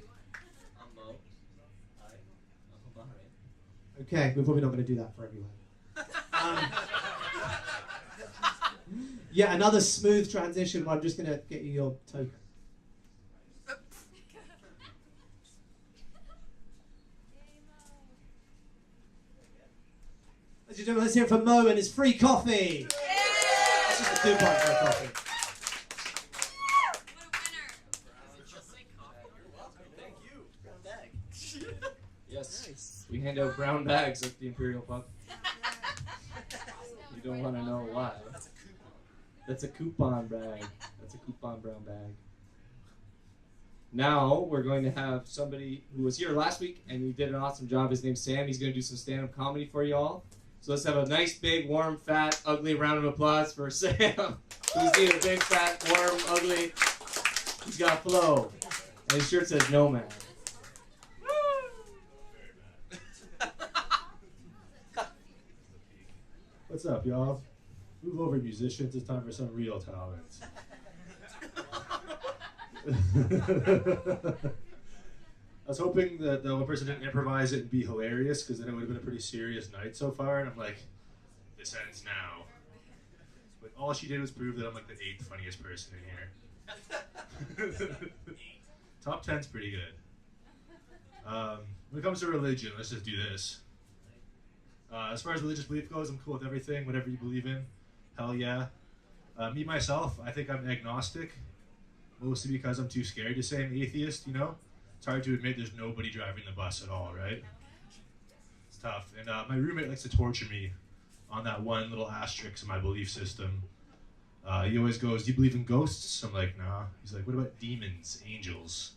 Okay, we're probably not going to do that for everyone. Yeah, another smooth transition, but I'm just going to get you your token. Ladies and gentlemen, let's hear it from Mo and his free coffee. That's just a coupon for a coffee. Yes, we hand out brown bags at the Imperial Pub. You don't want to know why. That's a coupon bag. That's a coupon brown bag. Now we're going to have somebody who was here last week and he did an awesome job. His name's Sam. He's going to do some stand-up comedy for you all. So let's have a nice, big, warm, fat, ugly round of applause for Sam. Who's either big, fat, warm, ugly. He's got flow. And his shirt says no man. What's up, y'all? Move over, musicians. It's time for some real talent. I was hoping that the one person didn't improvise it and be hilarious, because then it would have been a pretty serious night so far, and I'm like, this ends now. But all she did was prove that I'm like the 8th funniest person in here. Top 10's pretty good. When it comes to religion, let's just do this. As far as religious belief goes, I'm cool with everything, whatever you believe in. Hell yeah. Me, myself, I think I'm agnostic. Mostly because I'm too scared to say I'm atheist, you know? It's hard to admit there's nobody driving the bus at all, right? It's tough. And my roommate likes to torture me on that one little asterisk in my belief system. He always goes, do you believe in ghosts? I'm like, nah. He's like, what about demons, angels?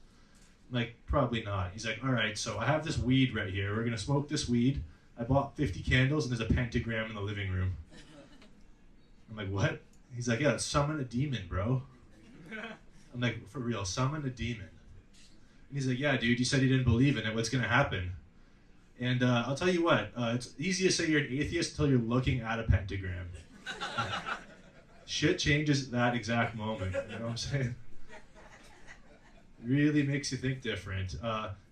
I'm like, probably not. He's like, all right, so I have this weed right here. We're going to smoke this weed. I bought 50 candles and there's a pentagram in the living room. I'm like, what? He's like, yeah, summon a demon, bro. I'm like, for real, summon a demon. And he's like, yeah, dude, you said you didn't believe in it. What's going to happen? And I'll tell you what, it's easy to say you're an atheist until you're looking at a pentagram. Shit changes at that exact moment, you know what I'm saying? Really makes you think different.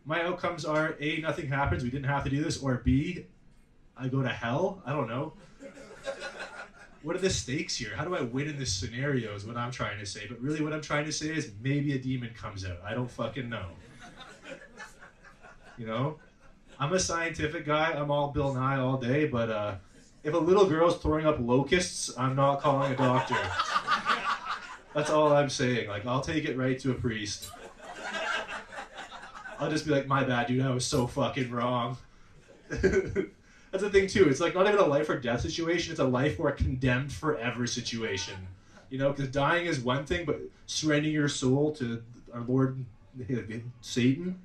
My outcomes are, A, nothing happens, we didn't have to do this, or B, I go to hell? I don't know. What are the stakes here? How do I win in this scenario is what I'm trying to say. But really what I'm trying to say is maybe a demon comes out. I don't fucking know. You know? I'm a scientific guy. I'm all Bill Nye all day. But if a little girl's throwing up locusts, I'm not calling a doctor. That's all I'm saying. Like, I'll take it right to a priest. I'll just be like, my bad, dude. I was so fucking wrong. That's the thing too. It's like not even a life or death situation. It's a life or a condemned forever situation. You know, because dying is one thing, but surrendering your soul to our Lord Satan.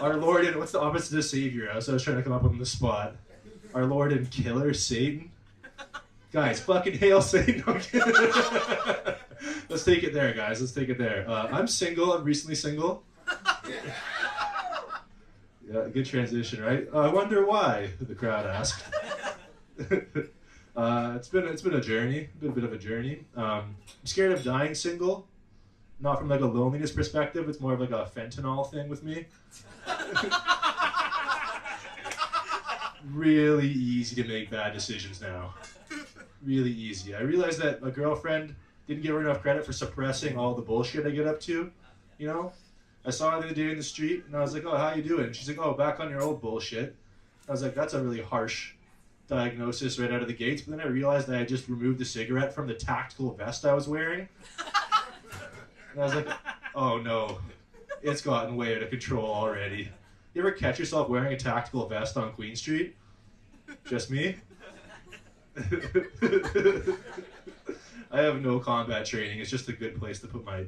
Our Lord and what's the opposite of Savior? I was trying to come up on the spot. Our Lord and Killer Satan. Guys, fucking hail Satan. Let's take it there, guys. Let's take it there. I'm single. I'm recently single. Yeah, good transition, right? I wonder why, the crowd asked. It's been a journey, a bit of a journey. I'm scared of dying single, not from like a loneliness perspective. It's more of like a fentanyl thing with me. Really easy to make bad decisions now. Really easy. I realized that my girlfriend didn't give her enough credit for suppressing all the bullshit I get up to, you know? I saw her the other day in the street, and I was like, oh, how you doing? She's like, oh, back on your old bullshit. I was like, that's a really harsh diagnosis right out of the gates. But then I realized that I just removed the cigarette from the tactical vest I was wearing. And I was like, oh, no. It's gotten way out of control already. You ever catch yourself wearing a tactical vest on Queen Street? Just me? I have no combat training. It's just a good place to put my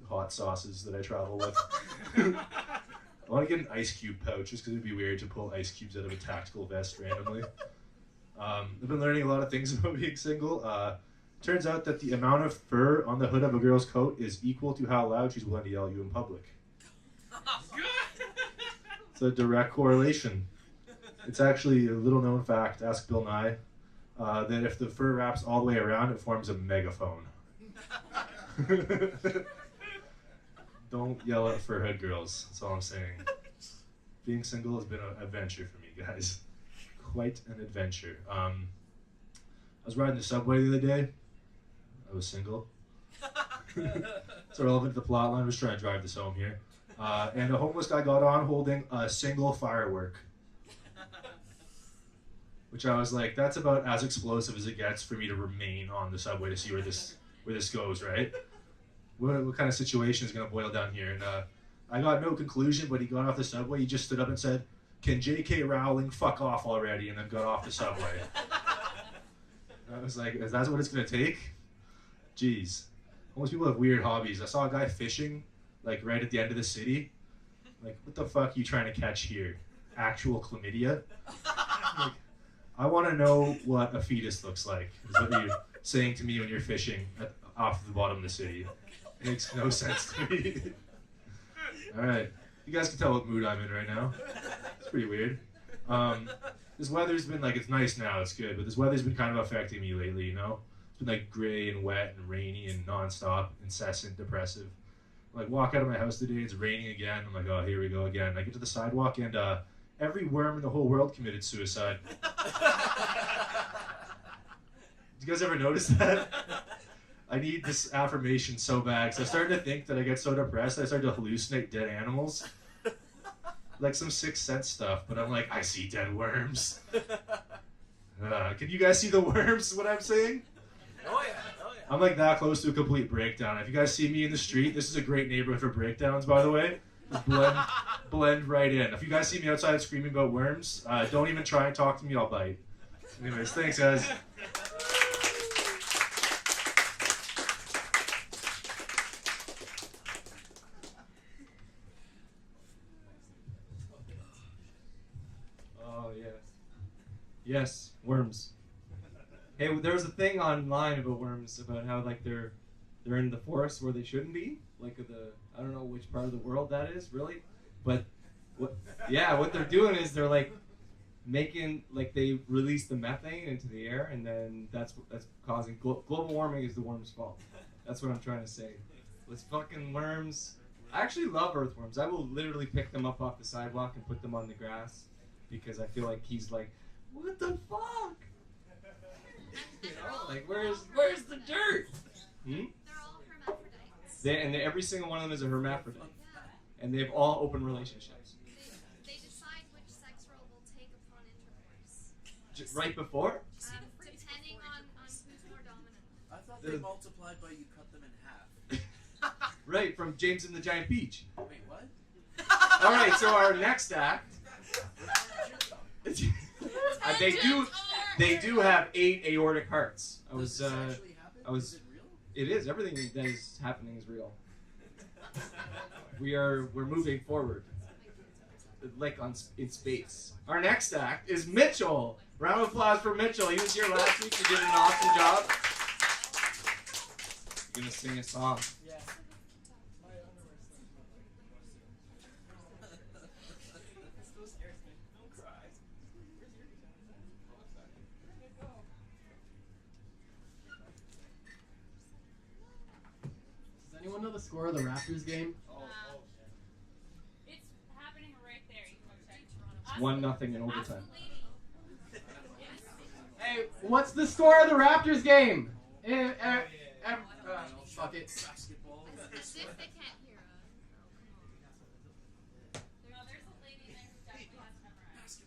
hot sauces that I travel with. I want to get an ice cube pouch just because it'd be weird to pull ice cubes out of a tactical vest randomly. I've been learning a lot of things about being single. Turns out that the amount of fur on the hood of a girl's coat is equal to how loud she's willing to yell at you in public. It's a direct correlation. It's actually a little known fact, ask Bill Nye, that if the fur wraps all the way around, it forms a megaphone. Don't yell at fur hood girls, that's all I'm saying. Being single has been an adventure for me, guys. Quite an adventure. I was riding the subway the other day. I was single. It's irrelevant to the plot line. I'm just trying to drive this home here. And a homeless guy got on holding a single firework. Which I was like, that's about as explosive as it gets for me to remain on the subway to see where this goes, right? What kind of situation is going to boil down here? And I got no conclusion, but he got off the subway. He just stood up and said, can J.K. Rowling fuck off already? And then got off the subway. And I was like, is that what it's going to take? Jeez. Most people have weird hobbies. I saw a guy fishing, like, right at the end of the city. Like, what the fuck are you trying to catch here? Actual chlamydia? Like, I want to know what a fetus looks like, is what you're saying to me when you're fishing off the bottom of the city. It makes no sense to me. Alright. You guys can tell what mood I'm in right now. It's pretty weird. this weather's been like, it's nice now, it's good, but this weather's been kind of affecting me lately, you know? It's been like gray and wet and rainy and nonstop, incessant, depressive. Like walk out of my house today, it's raining again. I'm like, oh, here we go again. I get to the sidewalk and every worm in the whole world committed suicide. Did you guys ever notice that? I need this affirmation so bad because I started to think that I get so depressed I started to hallucinate dead animals. Like some Sixth Sense stuff, but I'm like, I see dead worms. Can you guys see the worms, what I'm saying? Oh yeah, oh yeah. I'm like that close to a complete breakdown. If you guys see me in the street, this is a great neighborhood for breakdowns, by the way. Just blend right in. If you guys see me outside screaming about worms, don't even try and talk to me, I'll bite. Anyways, thanks guys. Oh yes. Yes, worms. Hey, there was a thing online about worms, about how like they're in the forest where they shouldn't be, like I don't know which part of the world that is really, but what they're doing is they're like making, like they release the methane into the air, and then that's causing global warming is the worm's fault. That's what I'm trying to say. Let's fucking worms. I actually love earthworms. I will literally pick them up off the sidewalk and put them on the grass because I feel like he's like, what the fuck? You know, like where's the dirt? Hmm? They're all hermaphrodites. Every single one of them is a hermaphrodite, and they have all open relationships. They decide which sex role will take upon intercourse. Right before? Depending on who's more dominant. I thought they multiplied by you cut them in half. Right, from James and the Giant Peach. Wait, what? All right, so our next act. They do have 8 aortic hearts. It is. Everything that is happening is real. We're moving forward, like in space. Our next act is Mitchell. Round of applause for Mitchell. He was here last week. He did an awesome job. He's gonna sing a song. Yeah. Still scares me. Don't cry. Does anyone know the score of the Raptors game? It's happening right there. You can It's go check. 1-0 in overtime. Hey, what's the score of the Raptors game? Fuck it. Basketball. As if they can't hear us. No, there's a lady there who definitely has memorized.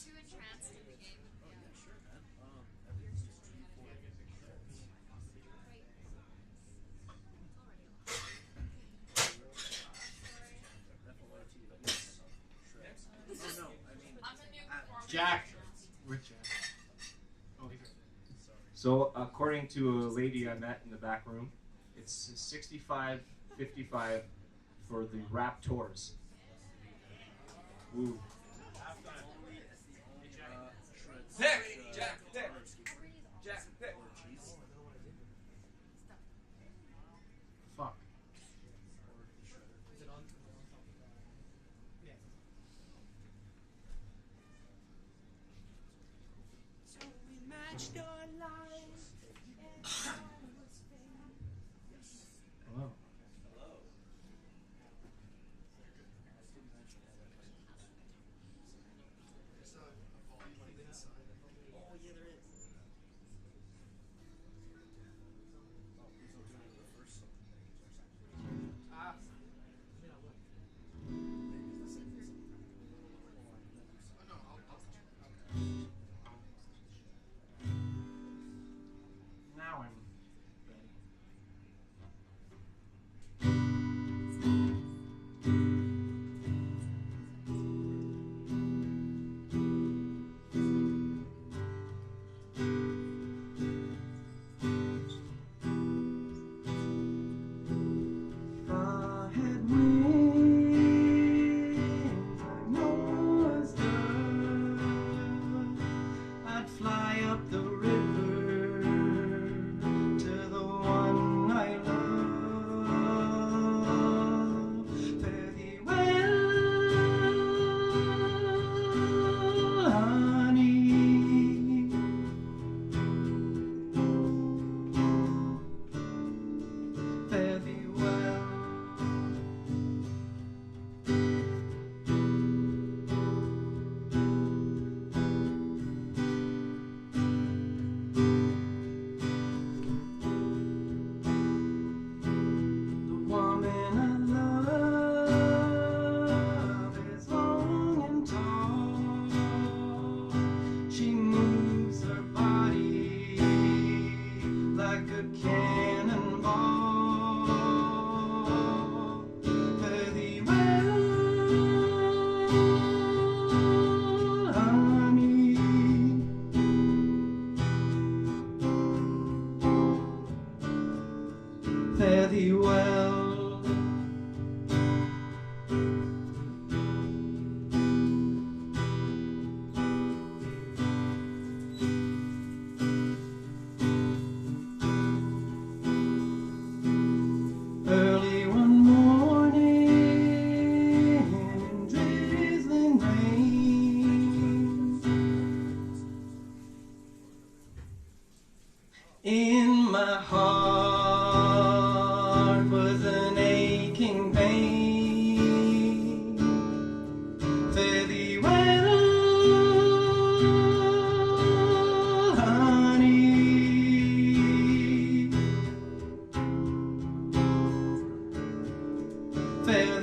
Too entranced in the game. Yeah, sure, man. Everything's just too cool. Oh no, I mean, Jack. We're Jack. Oh, So according to a lady I met in the back room, it's 65-55 for the Raptors. Woo. Pick! Jack, pick! Jack, pick! Fuck. So we matched our lives. Hello.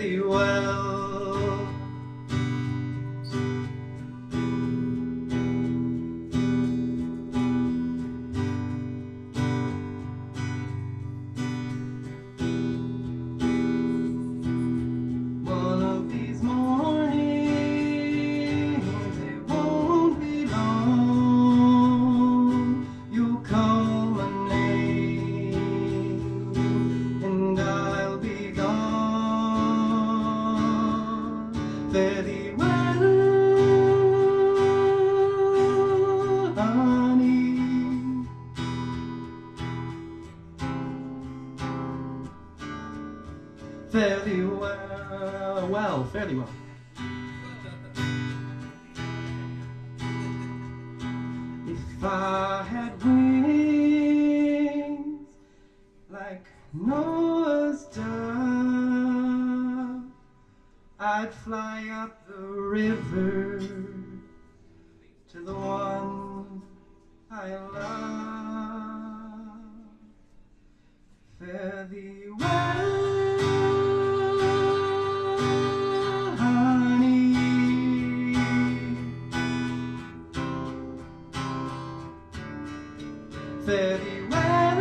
thee well. One of these mornings, it won't be long, you'll call my name, and I'll be gone. Fare thee well, honey. Fairly well, fairly well. If I had wings like Noah's dove, I'd fly up the river to the one I love. Fare thee well, honey. Fare thee well,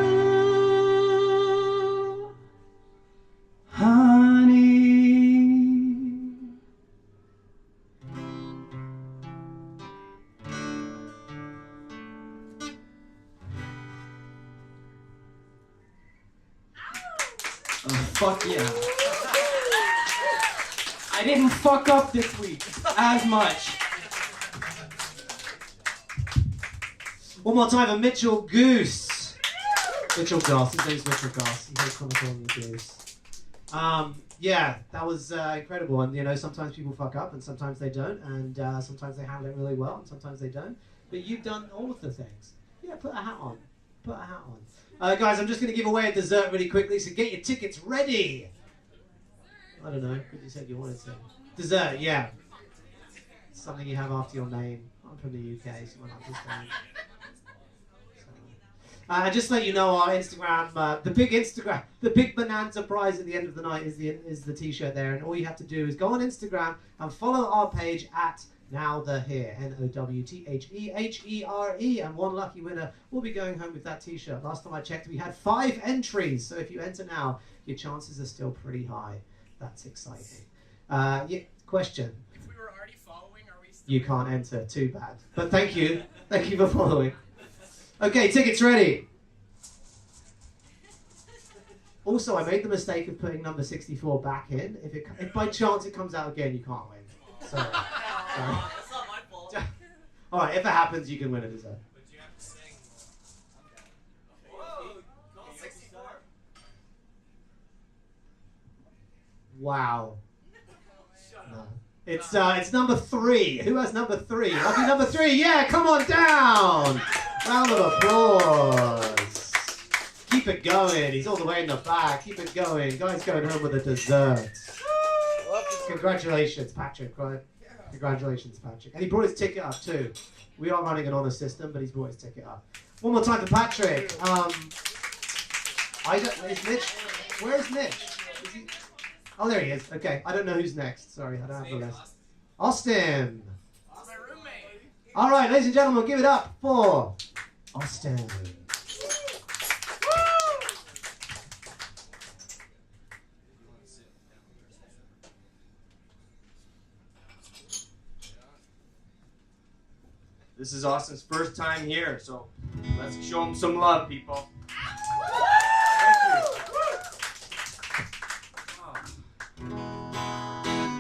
honey. Oh, fuck yeah. I didn't fuck up this week as much. One more time for Mitchell Goose. Mitchell Goss. His name's Mitchell Goss. He's call him Goose. Yeah, that was incredible. And you know, sometimes people fuck up, and sometimes they don't, and sometimes they handle it really well, and sometimes they don't. But you've done all of the things. Yeah, put a hat on. Put a hat on. Guys, I'm just going to give away a dessert really quickly, so get your tickets ready. I don't know. What you said you wanted to. Dessert, yeah. Something you have after your name. I'm from the UK, so I might understand. Just to let you know, our Instagram, the big bonanza prize at the end of the night is the t-shirt there, and all you have to do is go on Instagram and follow our page at Now The Here, NOWTHEHERE, and one lucky winner will be going home with that t-shirt. Last time I checked, we had 5 entries, so if you enter now, your chances are still pretty high. That's exciting. Yeah, question. If we were already following, are we still... You can't enter, too bad. But thank you. Thank you for following. Okay, tickets ready. Also, I made the mistake of putting number 64 back in. If by chance it comes out again, you can't win. Sorry. Sorry. That's not my fault. All right, if it happens, you can win a dessert. But you have to sing. Okay. Whoa, call 64. Wow. No. It's number 3. Who has number 3? Lucky number 3. Yeah, come on down. Round of applause. Keep it going. He's all the way in the back. Keep it going. Guy's going home with a dessert. Congratulations, Patrick. Right? Congratulations, Patrick. And he brought his ticket up too. We are running an honour system, but he's brought his ticket up. One more time for Patrick. Where's Mitch? Where's Mitch? Is he... Oh, there he is. Okay, I don't know who's next. Sorry, I don't have the list. Austin. My roommate. All right, ladies and gentlemen, give it up for Austin. This is Austin's first time here, so let's show him some love, people.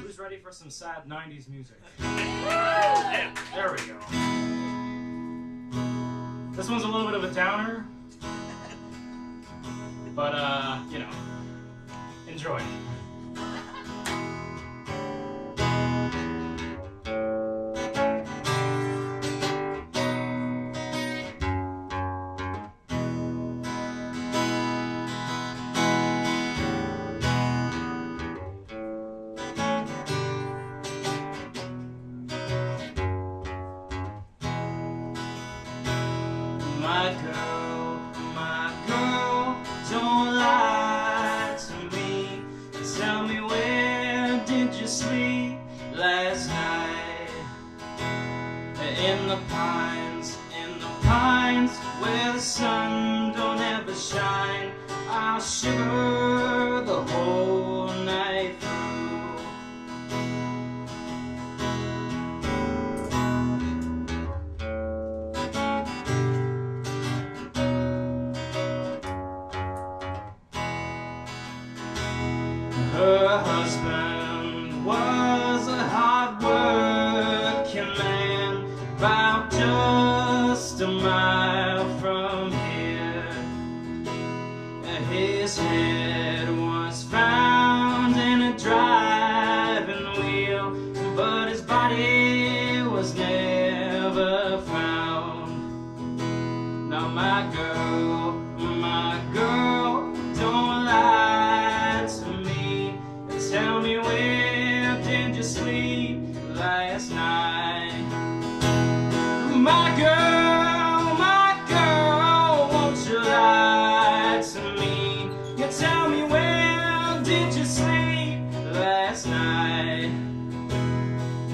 Who's ready for some sad 90s music? There we go. This one's a little bit of a downer, but you know, enjoy. My girl, don't lie to me. Tell me where Her husband was a hard-working man, about just a mile from here. His head was found in a driving wheel, but his body was never found. Now my girl, don't lie to me and tell me, where did you sleep last night? My girl, won't you lie to me? You tell me, where did you sleep last night?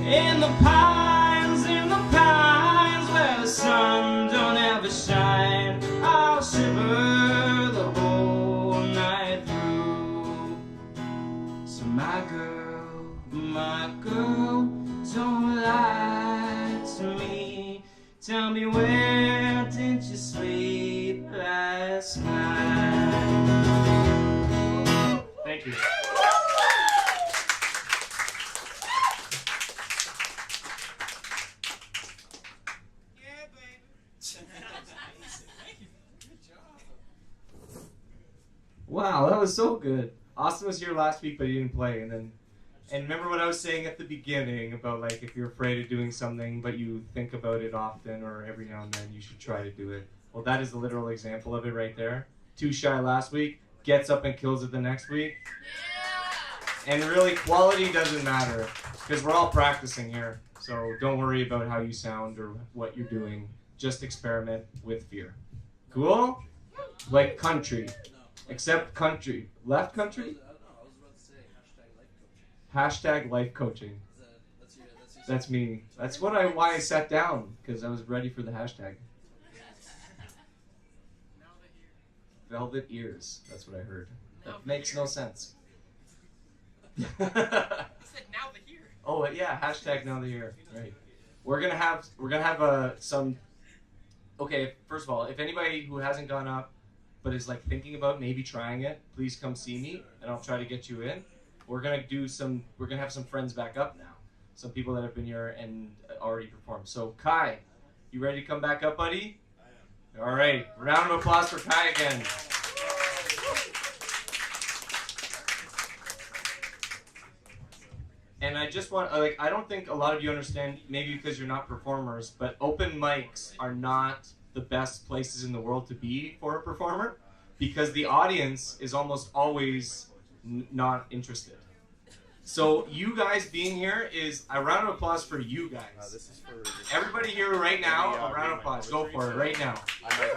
In the pines where the sun don't ever shine, I'll shiver the whole night through. So my girl, don't lie to me. Tell me, where did you sleep last night? Thank you. Wow, that was so good. Austin was here last week, but he didn't play. And remember what I was saying at the beginning about, like, if you're afraid of doing something, but you think about it often or every now and then, you should try to do it. Well, that is the literal example of it right there. Too shy last week, gets up and kills it the next week. Yeah. And really, quality doesn't matter because we're all practicing here. So don't worry about how you sound or what you're doing. Just experiment with fear. Cool? Like country. Except country. Left country? Hashtag life coaching. That's me. That's why I sat down, because I was ready for the hashtag. Velvet ears. That's what I heard. That makes no sense. You said now the here. Oh yeah, hashtag now the here. Right. We're gonna have some. Okay, first of all, if anybody who hasn't gone up but is like thinking about maybe trying it, please come see me and I'll try to get you in. We're gonna have some friends back up now. Some people that have been here and already performed. So Kai, you ready to come back up, buddy? I am. All right, round of applause for Kai again. And I just want, I don't think a lot of you understand, maybe because you're not performers, but open mics are not the best places in the world to be for a performer because the audience is almost always not interested. So you guys being here is a round of applause for you guys. Everybody here right now, a round of applause. Go for it right now.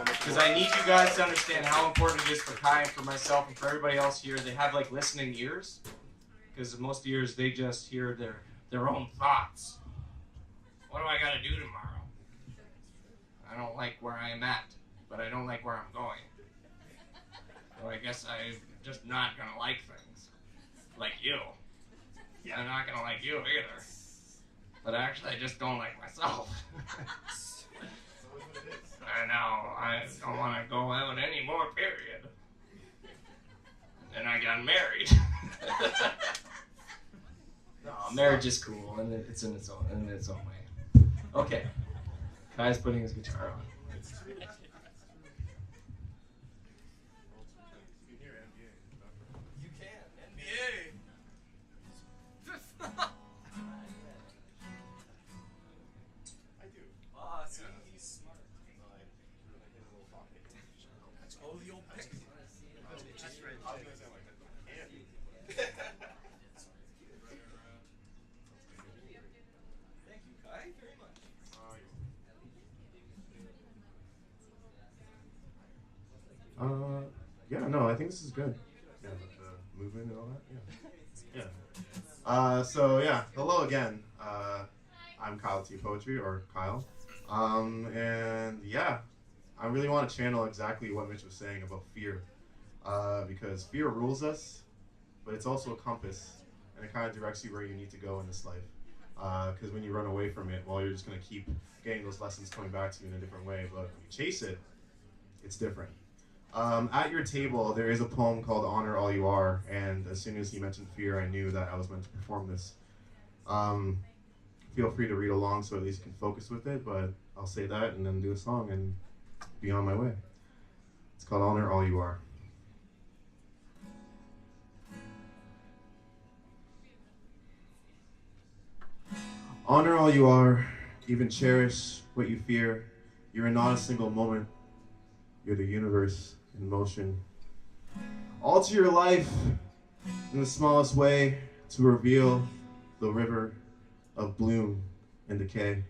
Because I need you guys to understand how important it is for Kai and for myself and for everybody else here. They have like listening ears. Because most ears, they just hear their own thoughts. What do I got to do tomorrow? I don't like where I am at, but I don't like where I'm going. So I guess I'm just not going to like things. Like you. Yeah. I'm not going to like you either. But actually, I just don't like myself. I know. I don't want to go out anymore, period. And I got married. No, marriage is cool, and it's in its own way. Okay. Kai's putting his guitar on. You can. NBA. I do. Ah, see, he's smart. Oh, the old pick. Just right. I was going to say, like, Thank you, Kai, very much. Yeah, no, I think this is good. Yeah, with the movement and all that. Yeah. So yeah, hello again. I'm Kyle T Poetry, or Kyle. And yeah, I really want to channel exactly what Mitch was saying about fear. Because fear rules us, but it's also a compass, and it kind of directs you where you need to go in this life. Because when you run away from it, well, you're just going to keep getting those lessons coming back to you in a different way. But when you chase it, it's different. At your table, there is a poem called Honor All You Are, and as soon as he mentioned fear, I knew that I was meant to perform this. Feel free to read along so at least you can focus with it, but I'll say that and then do a song and be on my way. It's called Honor All You Are. Honor all you are, even cherish what you fear. You're not a single moment. You're the universe in motion. Alter your life in the smallest way to reveal the river of bloom and decay.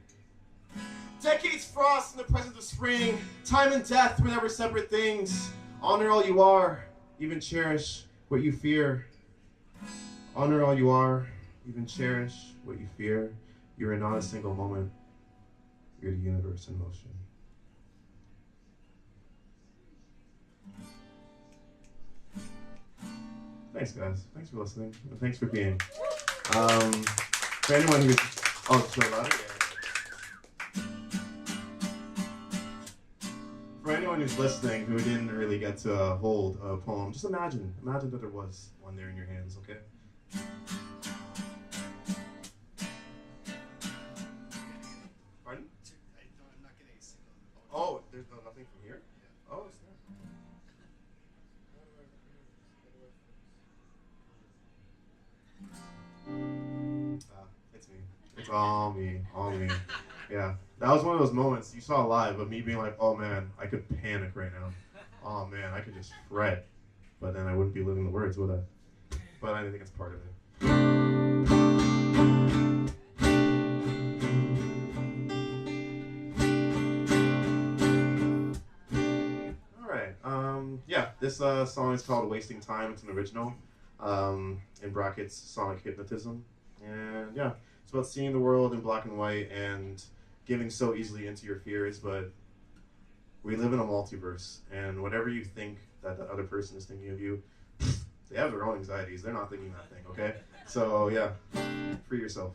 Decades frost in the presence of spring. Time and death were never separate things. Honor all you are, even cherish what you fear. Honor all you are, even cherish what you fear. You are not a single moment. You're the universe in motion. Thanks, guys. Thanks for listening. And thanks for being. For anyone who's... Oh, so loud? For anyone who's listening who didn't really get to hold a poem, just imagine that there was one there in your hands, okay? Pardon? I'm not getting a single. Oh, there's nothing from here? Oh, it's there. It's me. It's all me. Yeah, that was one of those moments you saw live of me being like, oh man, I could panic right now. Oh man, I could just fret. But then I wouldn't be living the words, would I? But I think it's part of it. Yeah, this song is called Wasting Time. It's an original, in brackets, sonic hypnotism. And yeah, it's about seeing the world in black and white and giving so easily into your fears, but we live in a multiverse, and whatever you think that the other person is thinking of you, they have their own anxieties. They're not thinking that thing, okay? So yeah, free yourself.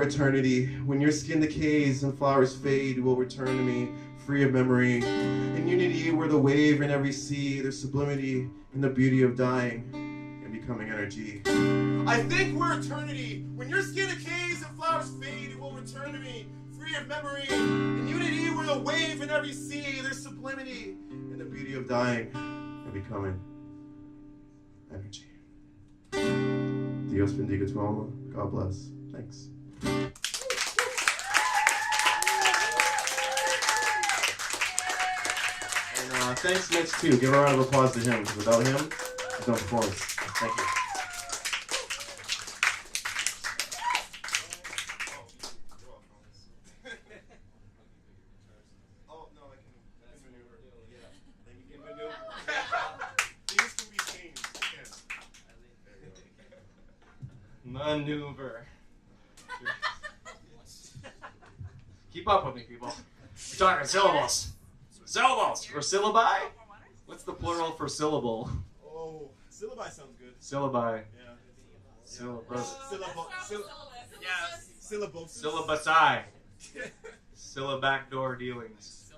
Eternity. When your skin decays and flowers fade, you will return to me, free of memory. In unity, we're the wave in every sea. There's sublimity in the beauty of dying and becoming energy. I think we're eternity. When your skin decays and flowers fade, you will return to me, free of memory. In unity, we're the wave in every sea. There's sublimity in the beauty of dying and becoming energy. Dios bendiga tu alma. God bless. Thanks. thanks Mitch too. Give a round of applause to him, because without him, there's no performance. Thank you. Oh, no, I can maneuver. Yeah. Then you can maneuver. Things can be changed. Maneuver. Keep up with me, people. We're talking syllables. Syllables or syllabi? What's the plural for syllable? Oh, syllabi sounds good. Syllabi. Yeah. Syllabus. Yes. Syllabus. Syllabusi. Syllabackdoor dealings.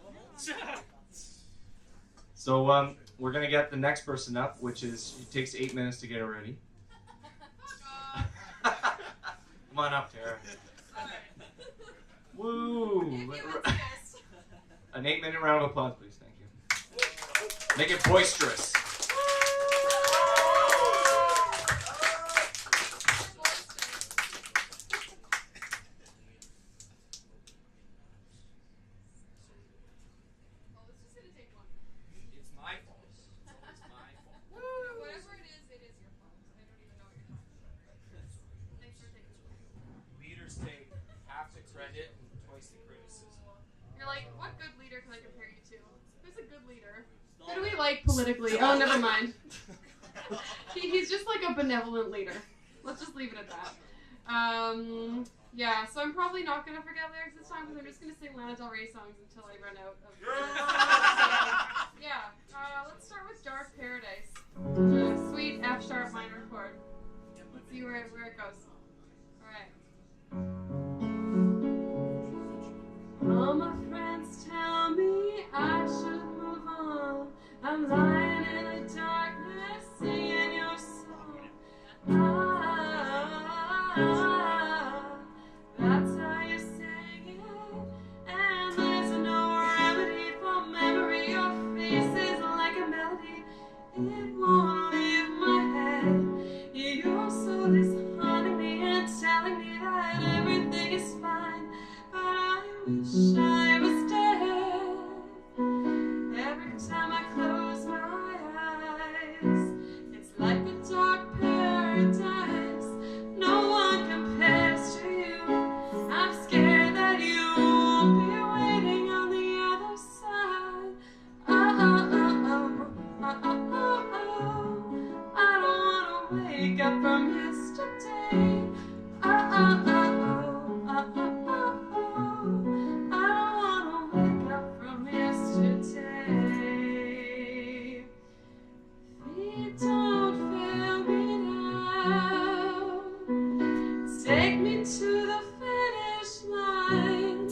So we're gonna get the next person up, which is it takes 8 minutes to get her ready. Come on up, Tara. Woo! An 8-minute round of applause, please. Thank you. Make it boisterous. It's my fault. It's my fault. Whatever it is your fault. I don't even know what you're talking about. Thanks for taking it. Leaders take half the credit and twice the criticism. You're like, what good leader can I compare you to? Who's a good leader? Who do we like politically? Oh, never mind. He's just like a benevolent leader. Let's just leave it at that. Yeah, so I'm probably not going to forget lyrics this time because I'm just going to sing Lana Del Rey songs until I run out of so, yeah, let's start with Dark Paradise. Sweet F sharp minor chord. Let's see where it goes. Alright. All my friends tell me I should move on. I'm lying in the darkness, singing your song. That's how you sing it. And there's no remedy for memory. Your face is like a melody. It won't leave my head. Your soul is haunting me and telling me that everything is fine. But I wish I was dead. Every time I close my eyes, it's like a dark paradise. No one compares to you. I'm scared that you won't be waiting on the other side. I don't wanna wake up from yesterday. I don't wanna wake up from yesterday. Feet don't fail me now. Take me to the finish line.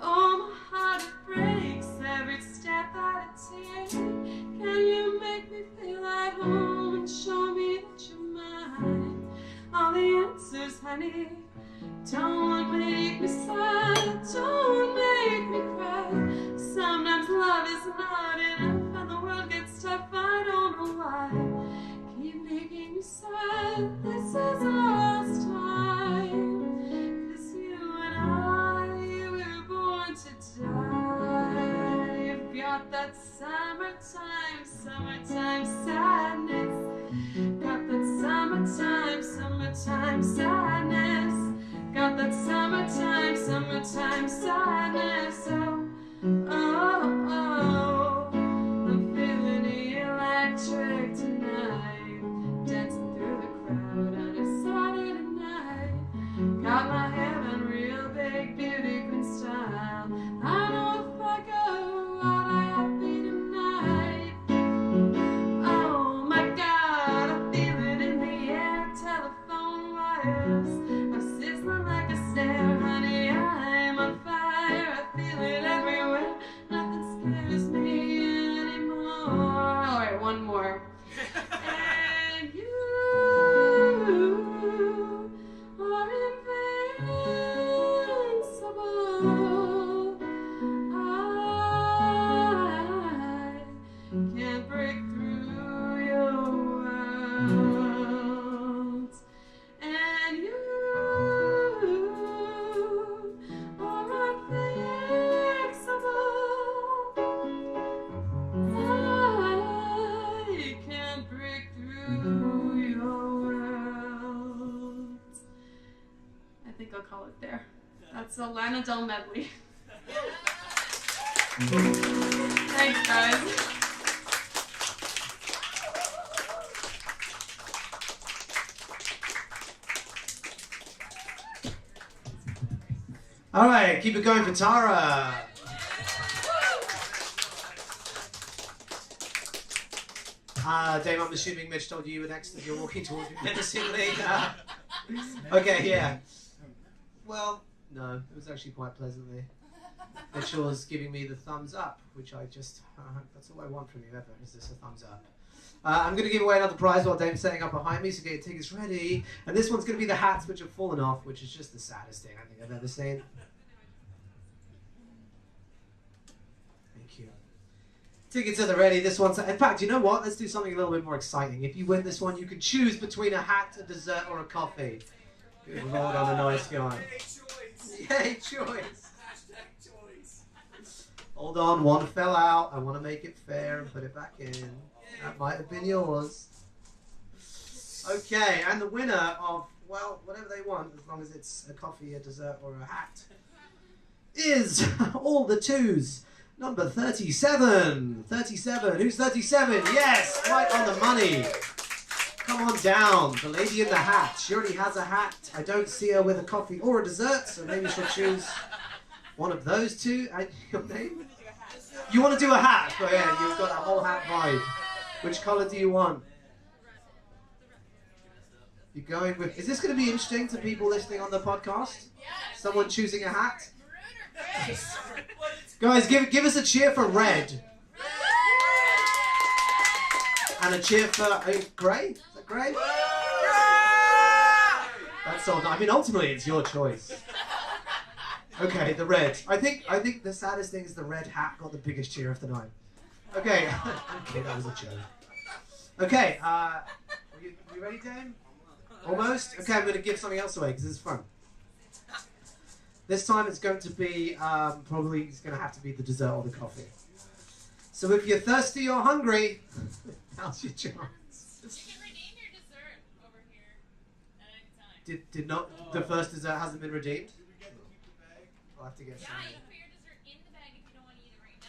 Oh, my heart it breaks every step that I take. Can you make me feel at home and show me that you're mine? All the answers I need. Don't make me sad, don't make me cry. Sometimes love is not enough and the world gets tough, I don't know why. Keep making me sad, this is our last time. 'Cause you and I were born to die. You've got that summertime sadness. Got that summertime sadness. Got that summertime sadness. Oh, I'm feeling electric tonight. Dancing through the crowd on a Saturday night. Got my hair done real big, beauty queen style. I know if I go out, I'll be tonight. Oh my God, I feel it in the air. Telephone wires are sizzling like a snare. Honey, I'm on fire. I feel it everywhere. Nothing scares me anymore. All right, one more. And you are invincible. I can't break through your worlds. And you are unfixable. call it there. That's a Lana Del medley. Thanks, guys. All right, keep it going for Tara. Dave, I'm assuming Mitch told you were next as you're walking towards me menacingly. Okay, yeah. Well, no, it was actually quite pleasantly. Mitchell was giving me the thumbs up, which I just, that's all I want from you ever, is just a thumbs up. I'm going to give away another prize while Dave's setting up behind me, so get your tickets ready. And this one's going to be the hats which have fallen off, which is just the saddest thing I think I've ever seen. Thank you. Tickets are the ready. This one's, in fact, you know what? Let's do something a little bit more exciting. If you win this one, you can choose between a hat, a dessert, or a coffee. Good Lord, I'm a nice guy. Yay, choice. Hold on, one fell out. I want to make it fair and put it back in. That might have been yours. Okay, and the winner of, well, whatever they want, as long as it's a coffee, a dessert, or a hat, is all the twos. Number 37. 37. Who's 37? Yes, right on the money. Come on down. The lady in the hat. She already has a hat. I don't see her with a coffee or a dessert, so maybe she'll choose one of those two. And your name? You want to do a hat? Oh yeah, you've got a whole hat vibe. Which colour do you want? You're going with... Is this going to be interesting to people listening on the podcast? Someone choosing a hat? Guys, give us a cheer for red. And a cheer for grey? Is that grey? That's all. I mean, ultimately, it's your choice. Okay, the red. I think the saddest thing is the red hat got the biggest cheer of the night. Okay. Okay, that was a joke. Okay, you ready, Dame? Almost? Okay, I'm going to give something else away because it's fun. This time it's going to be, probably it's going to have to be the dessert or the coffee. So if you're thirsty or hungry, now's your chance. You can redeem your dessert over here at any time. Did not, the first dessert hasn't been redeemed? I'll have to get some. Yeah, you can put your dessert in the bag if you don't want to eat it right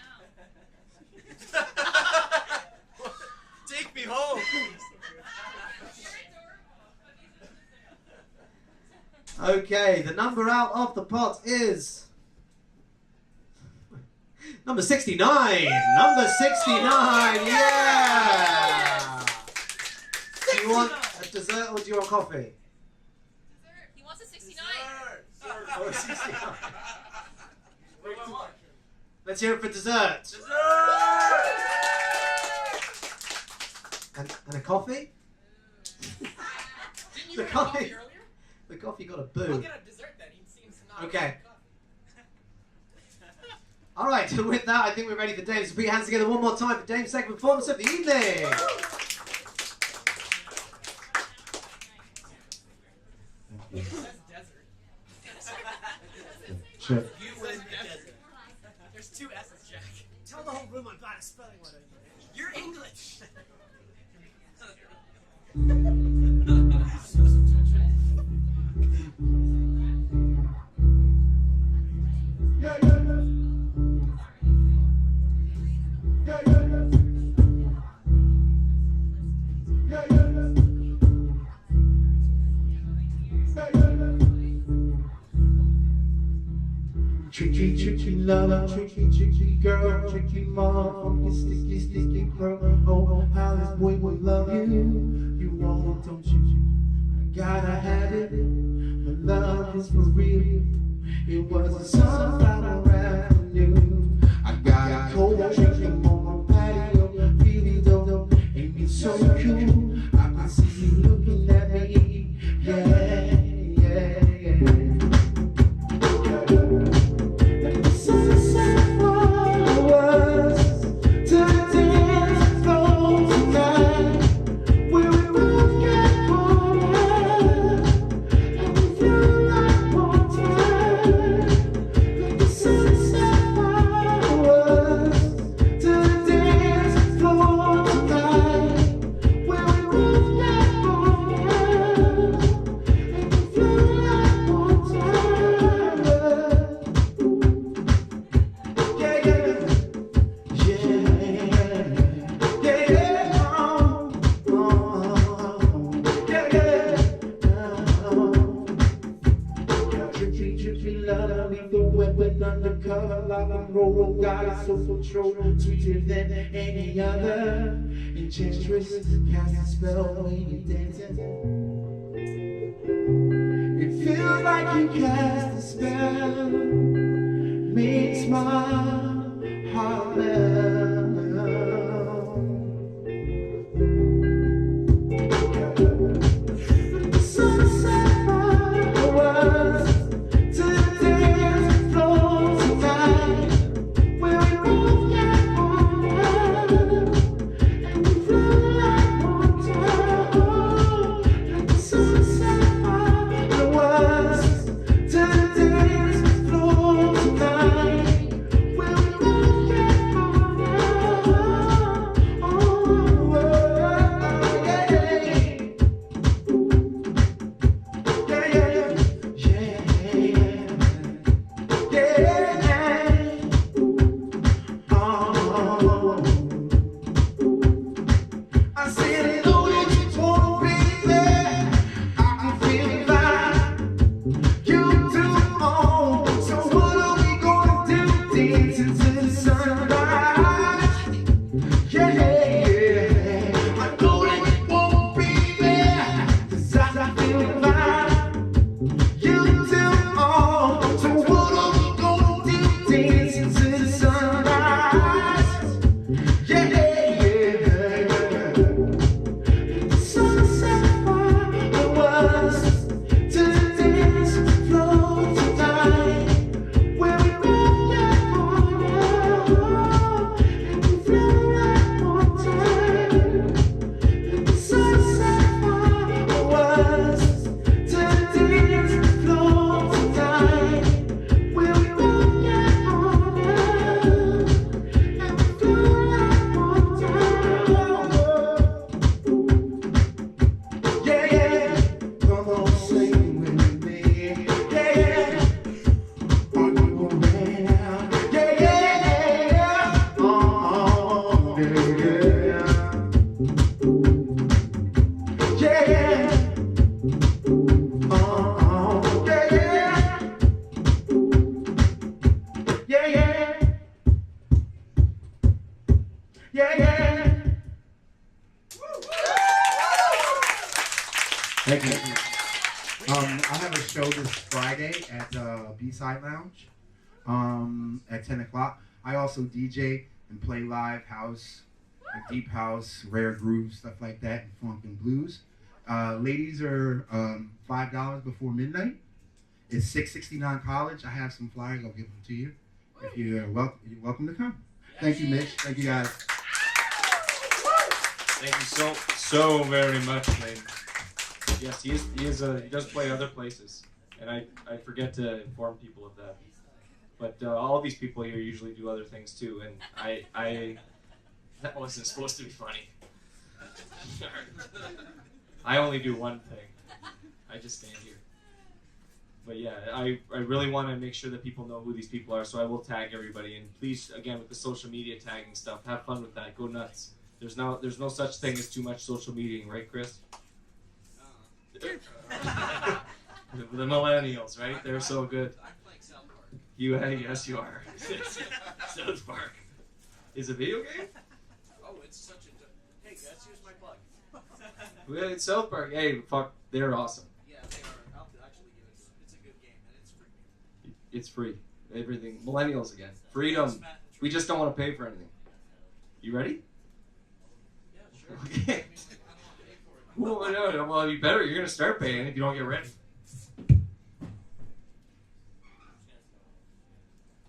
now. Take me home. Okay, the number out of the pot is number 69. Number 69, yeah! Do you want a dessert or do you want coffee? Dessert. He wants a 69. Oh, 69. Let's hear it for dessert. And a coffee? Didn't you The get coffee. coffee earlier? The coffee got a I'll boo. get a dessert then. He seems not. Okay. All right, with that, I think we're ready for Dave. So put your hands together one more time for Dave's second performance of the evening. It says desert. Check. You win desert. There's two S's, Jack. Tell the whole room I'm bad at spelling what I do. You're English. Tricky, tricky love, tricky, tricky girl, tricky mom, sticky, sticky girl. Oh, how this boy will love you. You want it, don't you? I gotta have it. My love is for real. It was a sunflower afternoon. I got a cold drinking on my patio, feeling dope, ain't it so cool? I can see you looking at me, yeah, yeah, yeah. Sunset flowers to the dance floor tonight, where we both get home and we feel like one time. The sunset flowers to the dance floor tonight, where we both get home rock and roll, got it so control, sweeter than any other. Enchantress, cast a spell when you're dancing. It feels like you cast a spell, makes my heart melt. Thank you. I have a show this Friday at B-Side Lounge at 10 o'clock. I also DJ and play live house, like deep house, rare grooves, stuff like that, and funk and blues. Ladies are $5 before midnight. It's 669 College. I have some flyers. I'll give them to you. If you're welcome to come. Thank you, Mitch. Thank you, guys. Thank you so very much, man. Yes, he does play other places, and I forget to inform people of that. But all of these people here usually do other things too, and I that wasn't supposed to be funny. I only do one thing. I just stand here. But yeah, I really want to make sure that people know who these people are, so I will tag everybody. And please, again, with the social media tagging stuff, have fun with that. Go nuts. There's no such thing as too much social media, right, Chris? The millennials, right? They're so good. I'm playing South Park. Yes, you are. South Park. Is it a video game? Oh, it's such a... Hey, guys, here's my plug. Yeah, it's South Park. Hey, fuck, they're awesome. Yeah, they are. I'll actually give it to them. It's a good game, and it's free. It's free. Everything. Millennials again. Freedom. We just don't want to pay for anything. You ready? Yeah, sure. Okay. Well, no, well, you better. You're going to start paying if you don't get ready.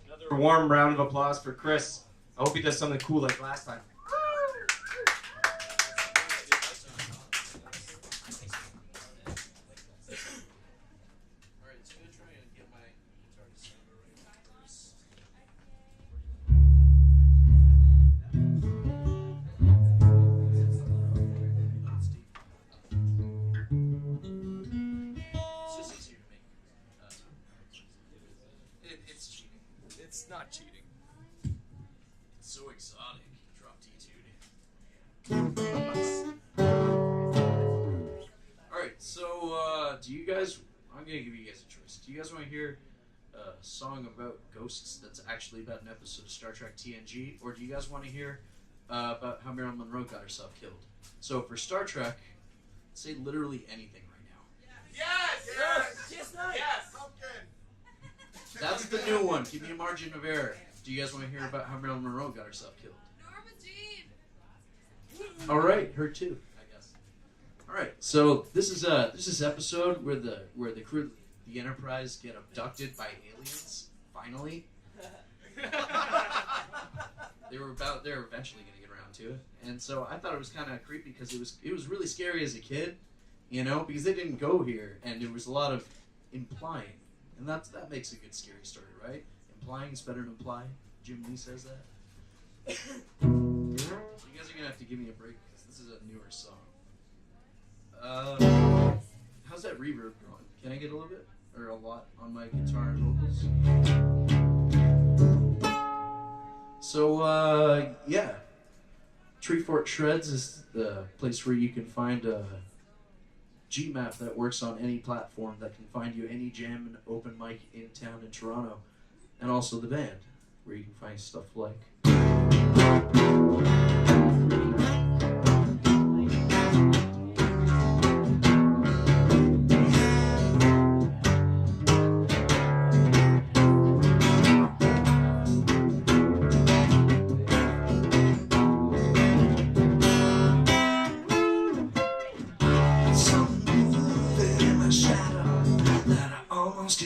Another warm round of applause for Chris. I hope he does something cool like last time. It's not cheating. It's so exotic. Drop D2. Alright, so do you guys... I'm going to give you guys a choice. Do you guys want to hear a song about ghosts that's actually about an episode of Star Trek TNG, or do you guys want to hear about how Marilyn Monroe got herself killed? So for Star Trek, say literally anything right now. Yes! Yes! Yes! Yes! Pumpkin! That's the new one. Give me a margin of error. Do you guys want to hear about how Marilyn Monroe got herself killed? Norma Jean. All right, her too, I guess. All right, so this is episode where the crew of the Enterprise get abducted by aliens. Finally, they're eventually going to get around to it, and so I thought it was kind of creepy because it was really scary as a kid, you know, because they didn't go here, and there was a lot of implying, and that makes a good scary story, right? Implying is better than imply. Jim Lee says that. So you guys are gonna have to give me a break because this is a newer song. How's that reverb going? Can I get a little bit or a lot on my guitar and vocals? So yeah, Treefort Shreds is the place where you can find a Gmap that works on any platform that can find you any jam and open mic in town in Toronto, and also the band where you can find stuff like.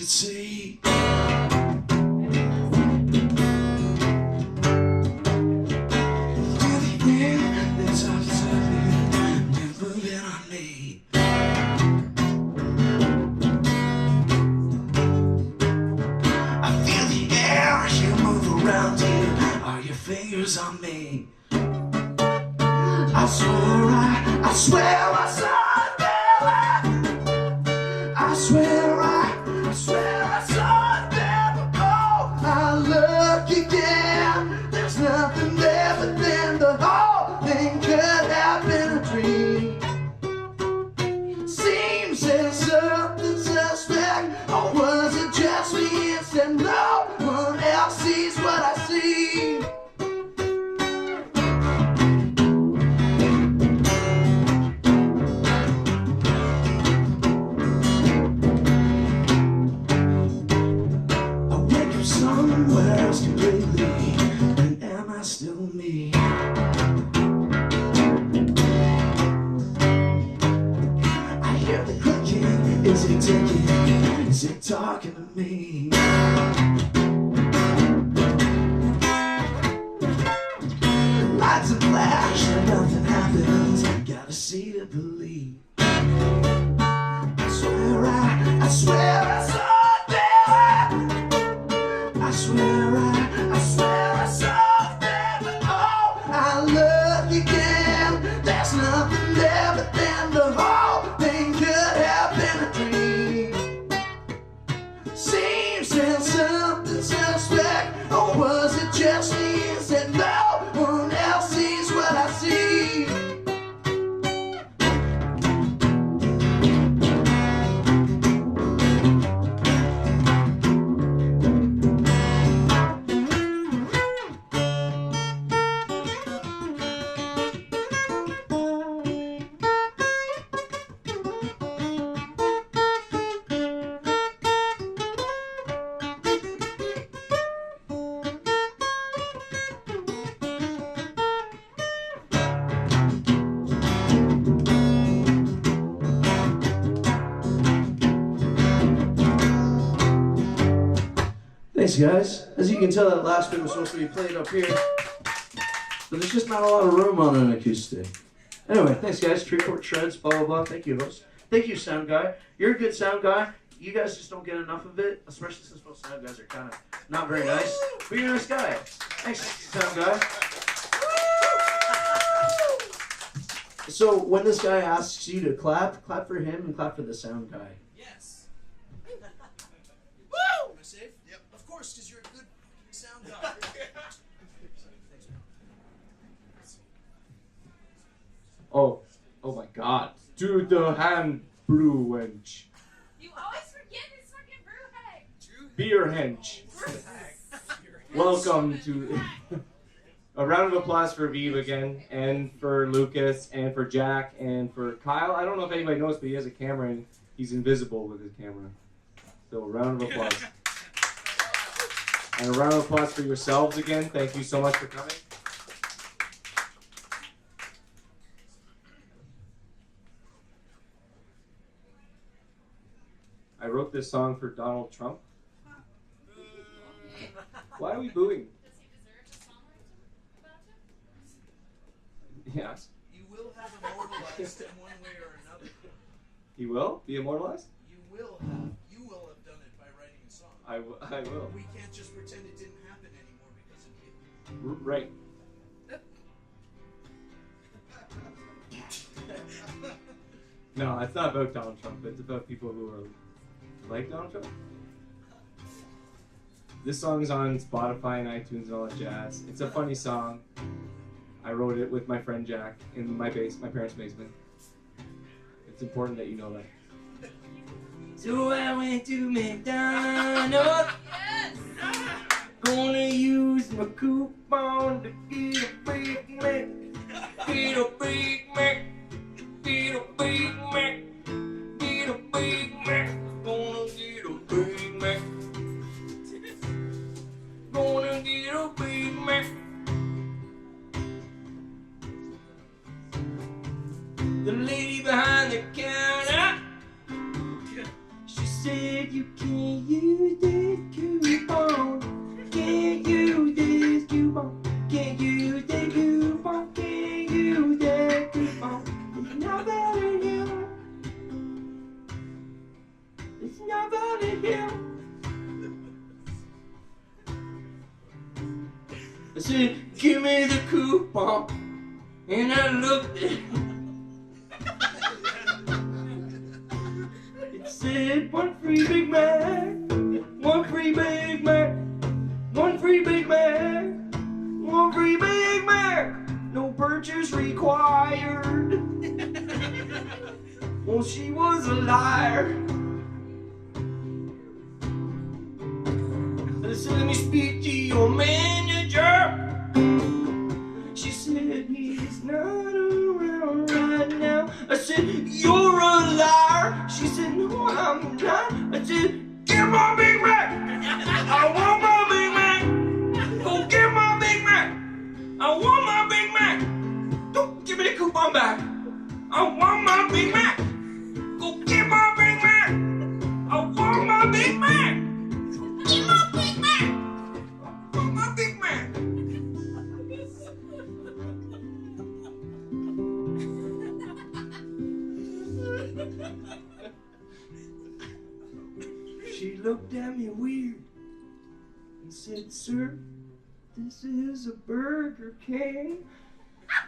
See. Fingers on me. I swear I saw it there. I swear I saw it there. Oh, I look again. There's nothing there but then the whole thing could have been a dream. Seems there's something suspect, or was it just me? Instead, no one else sees what I see. Still me. I hear the clicking. Is it ticking? Is it talking to me? Lights and flash and nothing happens. Gotta see to believe. I swear I saw it there. I swear I saw. I look again, there's nothing there but then the whole thing could have been a dream. Seems there's something suspect, or was it just me? Instead, no one else sees what I see. Thanks, guys. As you can tell, that last bit was supposed to be played up here, but there's just not a lot of room on an acoustic. Anyway, thanks, guys. Treefort Shreds, blah, blah, blah. Thank you, host. Thank you, sound guy. You're a good sound guy. You guys just don't get enough of it, especially since most sound guys are kind of not very nice. But you're a nice guy. Thanks, sound guy. So when this guy asks you to clap for him and clap for the sound guy. Yes. Woo! Am I safe? Yep. Of course, because you're a good sound guy. Oh my God! Do the hand brew wench. You always forget this fucking brew head. Beer Hench. Welcome to a round of applause for Vive again, and for Lucas, and for Jack, and for Kyle. I don't know if anybody knows, but he has a camera and he's invisible with his camera. So a round of applause. And a round of applause for yourselves again. Thank you so much for coming. I wrote this song for Donald Trump. Why are we booing? Does he deserve a songwriter about him? Yes. You will have immortalized in one way or another. He will be immortalized? You will have done it by writing a song. I will. We can't just pretend it didn't happen anymore because of you. Right. No, it's not about Donald Trump. It's about people who are like Donald Trump. This song is on Spotify and iTunes and all that jazz. It's a funny song. I wrote it with my friend Jack in my parents' basement. It's important that you know that. So I went to McDonald's. Yes! Gonna use my coupon to get a Big Mac. Get a Big Mac. Get a Big Mac. Get a Big Mac. Gonna get a Big Mac. Gonna get a Big Mac. The lady behind the counter, she said you can't use this coupon. Can't use this coupon. Can't use that coupon. Can't use that coupon. It's not valid here. It's not valid here. I said, give me the coupon. And I looked at it. It said, one free Big Mac. One free Big Mac. One free Big Mac. One free Big Mac. No purchase required. Well, she was a liar. I said, let me speak to your manager. She said, he's not around right now. I said, you're a liar. She said, no, I'm not. I said, give my Big Mac. I want my Big Mac. Go get my Big Mac. I want my Big Mac. Don't give me the coupon back. I want my Big Mac. Go get my Big Mac. I want my Big Mac. Get my Big Mac. I want my Big Mac. She looked at me weird and said, sir, this is a Burger King. I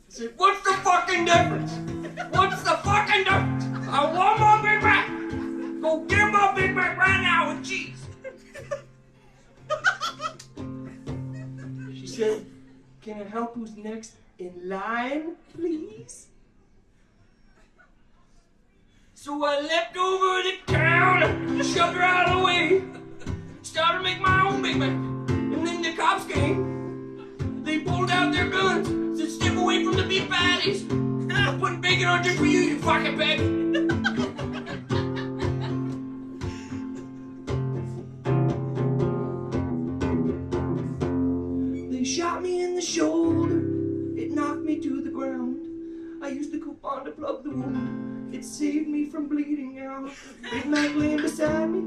said, what's the fucking difference? What's the fucking difference? I want my Big Mac. Go get my Big Mac right now with cheese. She said, can I help who's next in line, please? So I leapt over the counter, shoved her out of the way, started to make my own Big Mac. And then the cops came. They pulled out their guns, said, step away from the beef patties. I'm putting bacon on just for you, you fucking pig. They shot me in the shoulder. It knocked me to the ground. I used the coupon to plug the wound. It saved me from bleeding out. Big Mac laying beside me,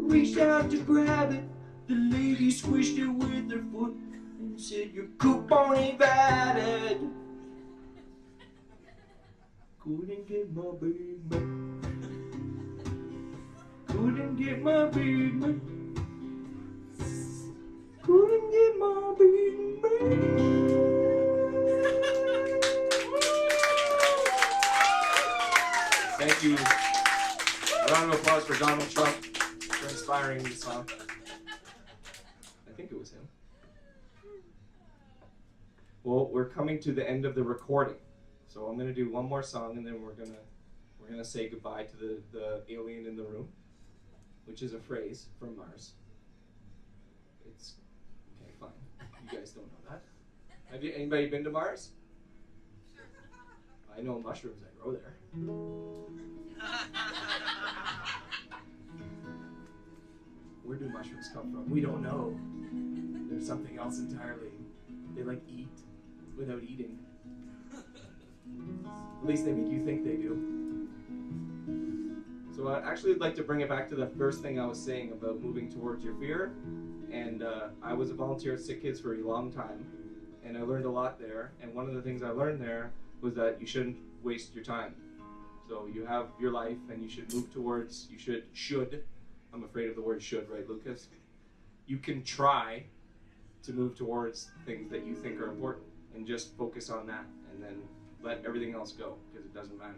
reached out to grab it. The lady squished it with her foot and said, your coupon ain't valid. Couldn't get my Big Mac. Couldn't get my Big Mac. Couldn't get my Big Mac. Thank you. A round of applause for Donald Trump for inspiring this song. I think it was him. Well, we're coming to the end of the recording, so I'm gonna do one more song, and then we're gonna say goodbye to the alien in the room. which is a phrase from Mars. It's okay, fine. You guys don't know that. Have you anybody been to Mars? I know mushrooms that grow there. Where do mushrooms come from? We don't know. There's something else entirely. They like eat without eating. At least they make you think they do. So I actually would like to bring it back to the first thing I was saying about moving towards your fear. And I was a volunteer at Sick Kids for a long time, and I learned a lot there. And one of the things I learned there was that you shouldn't waste your time. So you have your life, and you should move towards, you should, I'm afraid of the word should, right, Lucas? You can try to move towards things that you think are important, and just focus on that, and then let everything else go, because it doesn't matter.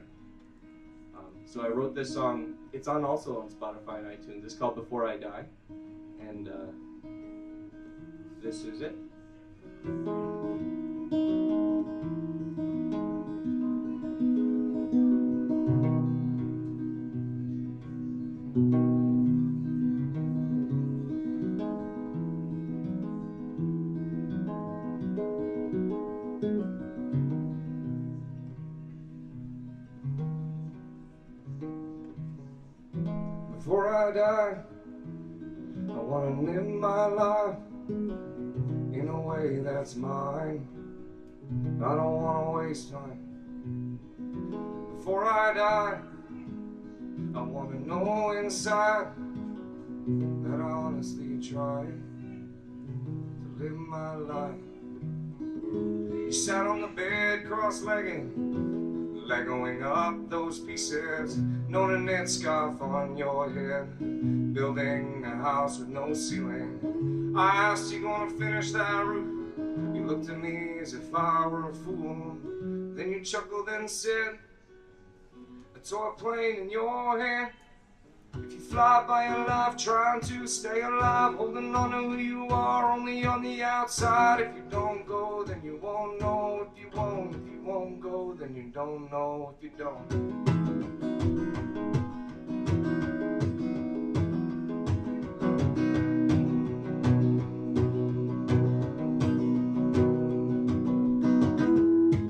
So I wrote this song, it's also on Spotify and iTunes, it's called Before I Die, and this is it. Before I die, I want to live my life in a way that's mine. I don't want to waste time. Before I die, I want to know inside that I honestly tried to live my life. You sat on the bed cross-legged, Legoing up those pieces, knowing a knit scarf on your head, building a house with no ceiling. I asked you gonna finish that roof. You looked at me as if I were a fool. Then you chuckled and said, a toy plane in your hand. If you fly by your life trying to stay alive, holding on to who you are only on the outside. If you don't go, then you won't know. If you won't go, then you don't know if you don't.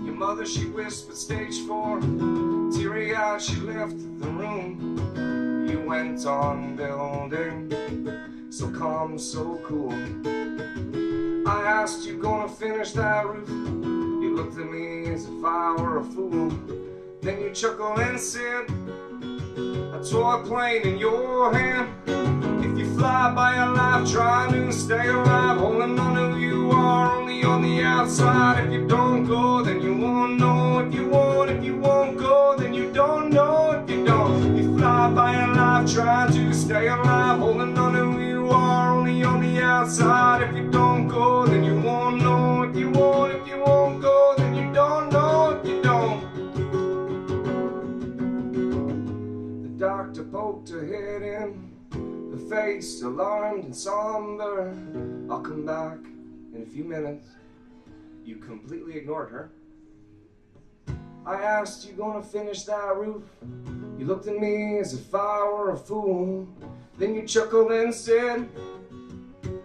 Your mother, she whispered stage 4. Teary-eyed, she left the room. You went on building, so calm, so cool. I asked you gonna finish that roof. You looked at me as if I were a fool. Then you chuckled and said, a toy plane in your hand. If you fly by your life trying to stay alive, holding on to who you are only on the outside. If you don't go, then you won't know. If you won't go, then you don't know. If you don't, you fly by your life trying to stay alive, holding on to who you are only on the outside. If you don't go, then you won't know. If you won't go, then you don't know. If you don't. The doctor poked her head in, the face alarmed and somber. I'll come back in a few minutes. You completely ignored her. I asked you gonna finish that roof. You looked at me as if I were a fool. Then you chuckled and said,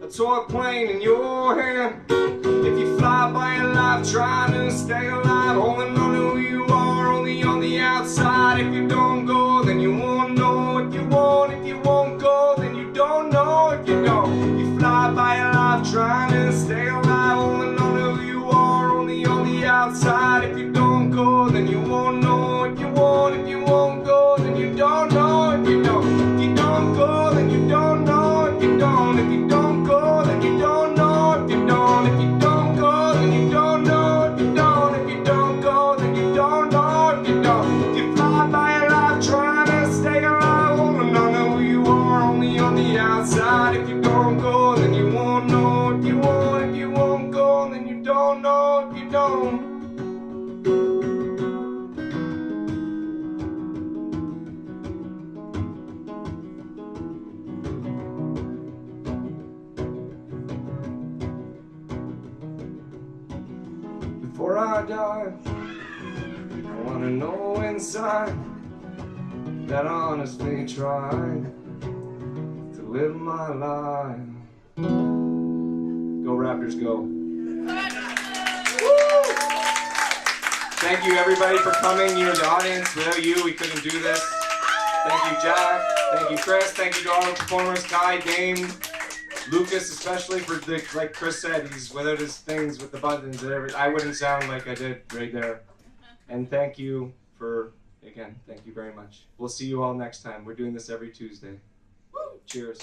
a toy plane in your hand. If you fly by your life trying to stay alive, holding on to who you are only on the outside. If you don't go, then you won't know. If you won't go, then you don't know. If you don't, you fly by your life trying to stay alive, holding on to who you are only on the outside. If you don't go, then you won't know. If you won't go, then you don't know. If you don't go, then you don't know. If you don't go, then you don't know. If you don't go, then you don't know. If you don't go, then you don't know. If you don't, if you fly by your life trying to stay alive, holding on to who you are only on the outside. If you don't go, then you won't know. If you won't go, then you don't know. If you don't. Before I die, I wanna know inside that I honestly tried live my life. Go Raptors, go. Thank you everybody for coming. You in the audience. Without you, we couldn't do this. Thank you, Jack. Thank you, Chris. Thank you to all the performers, Kai, Dame, Lucas, especially for the, like Chris said, he's without his things with the buttons and everything. I wouldn't sound like I did right there. And thank you for, again, thank you very much. We'll see you all next time. We're doing this every Tuesday. Cheers.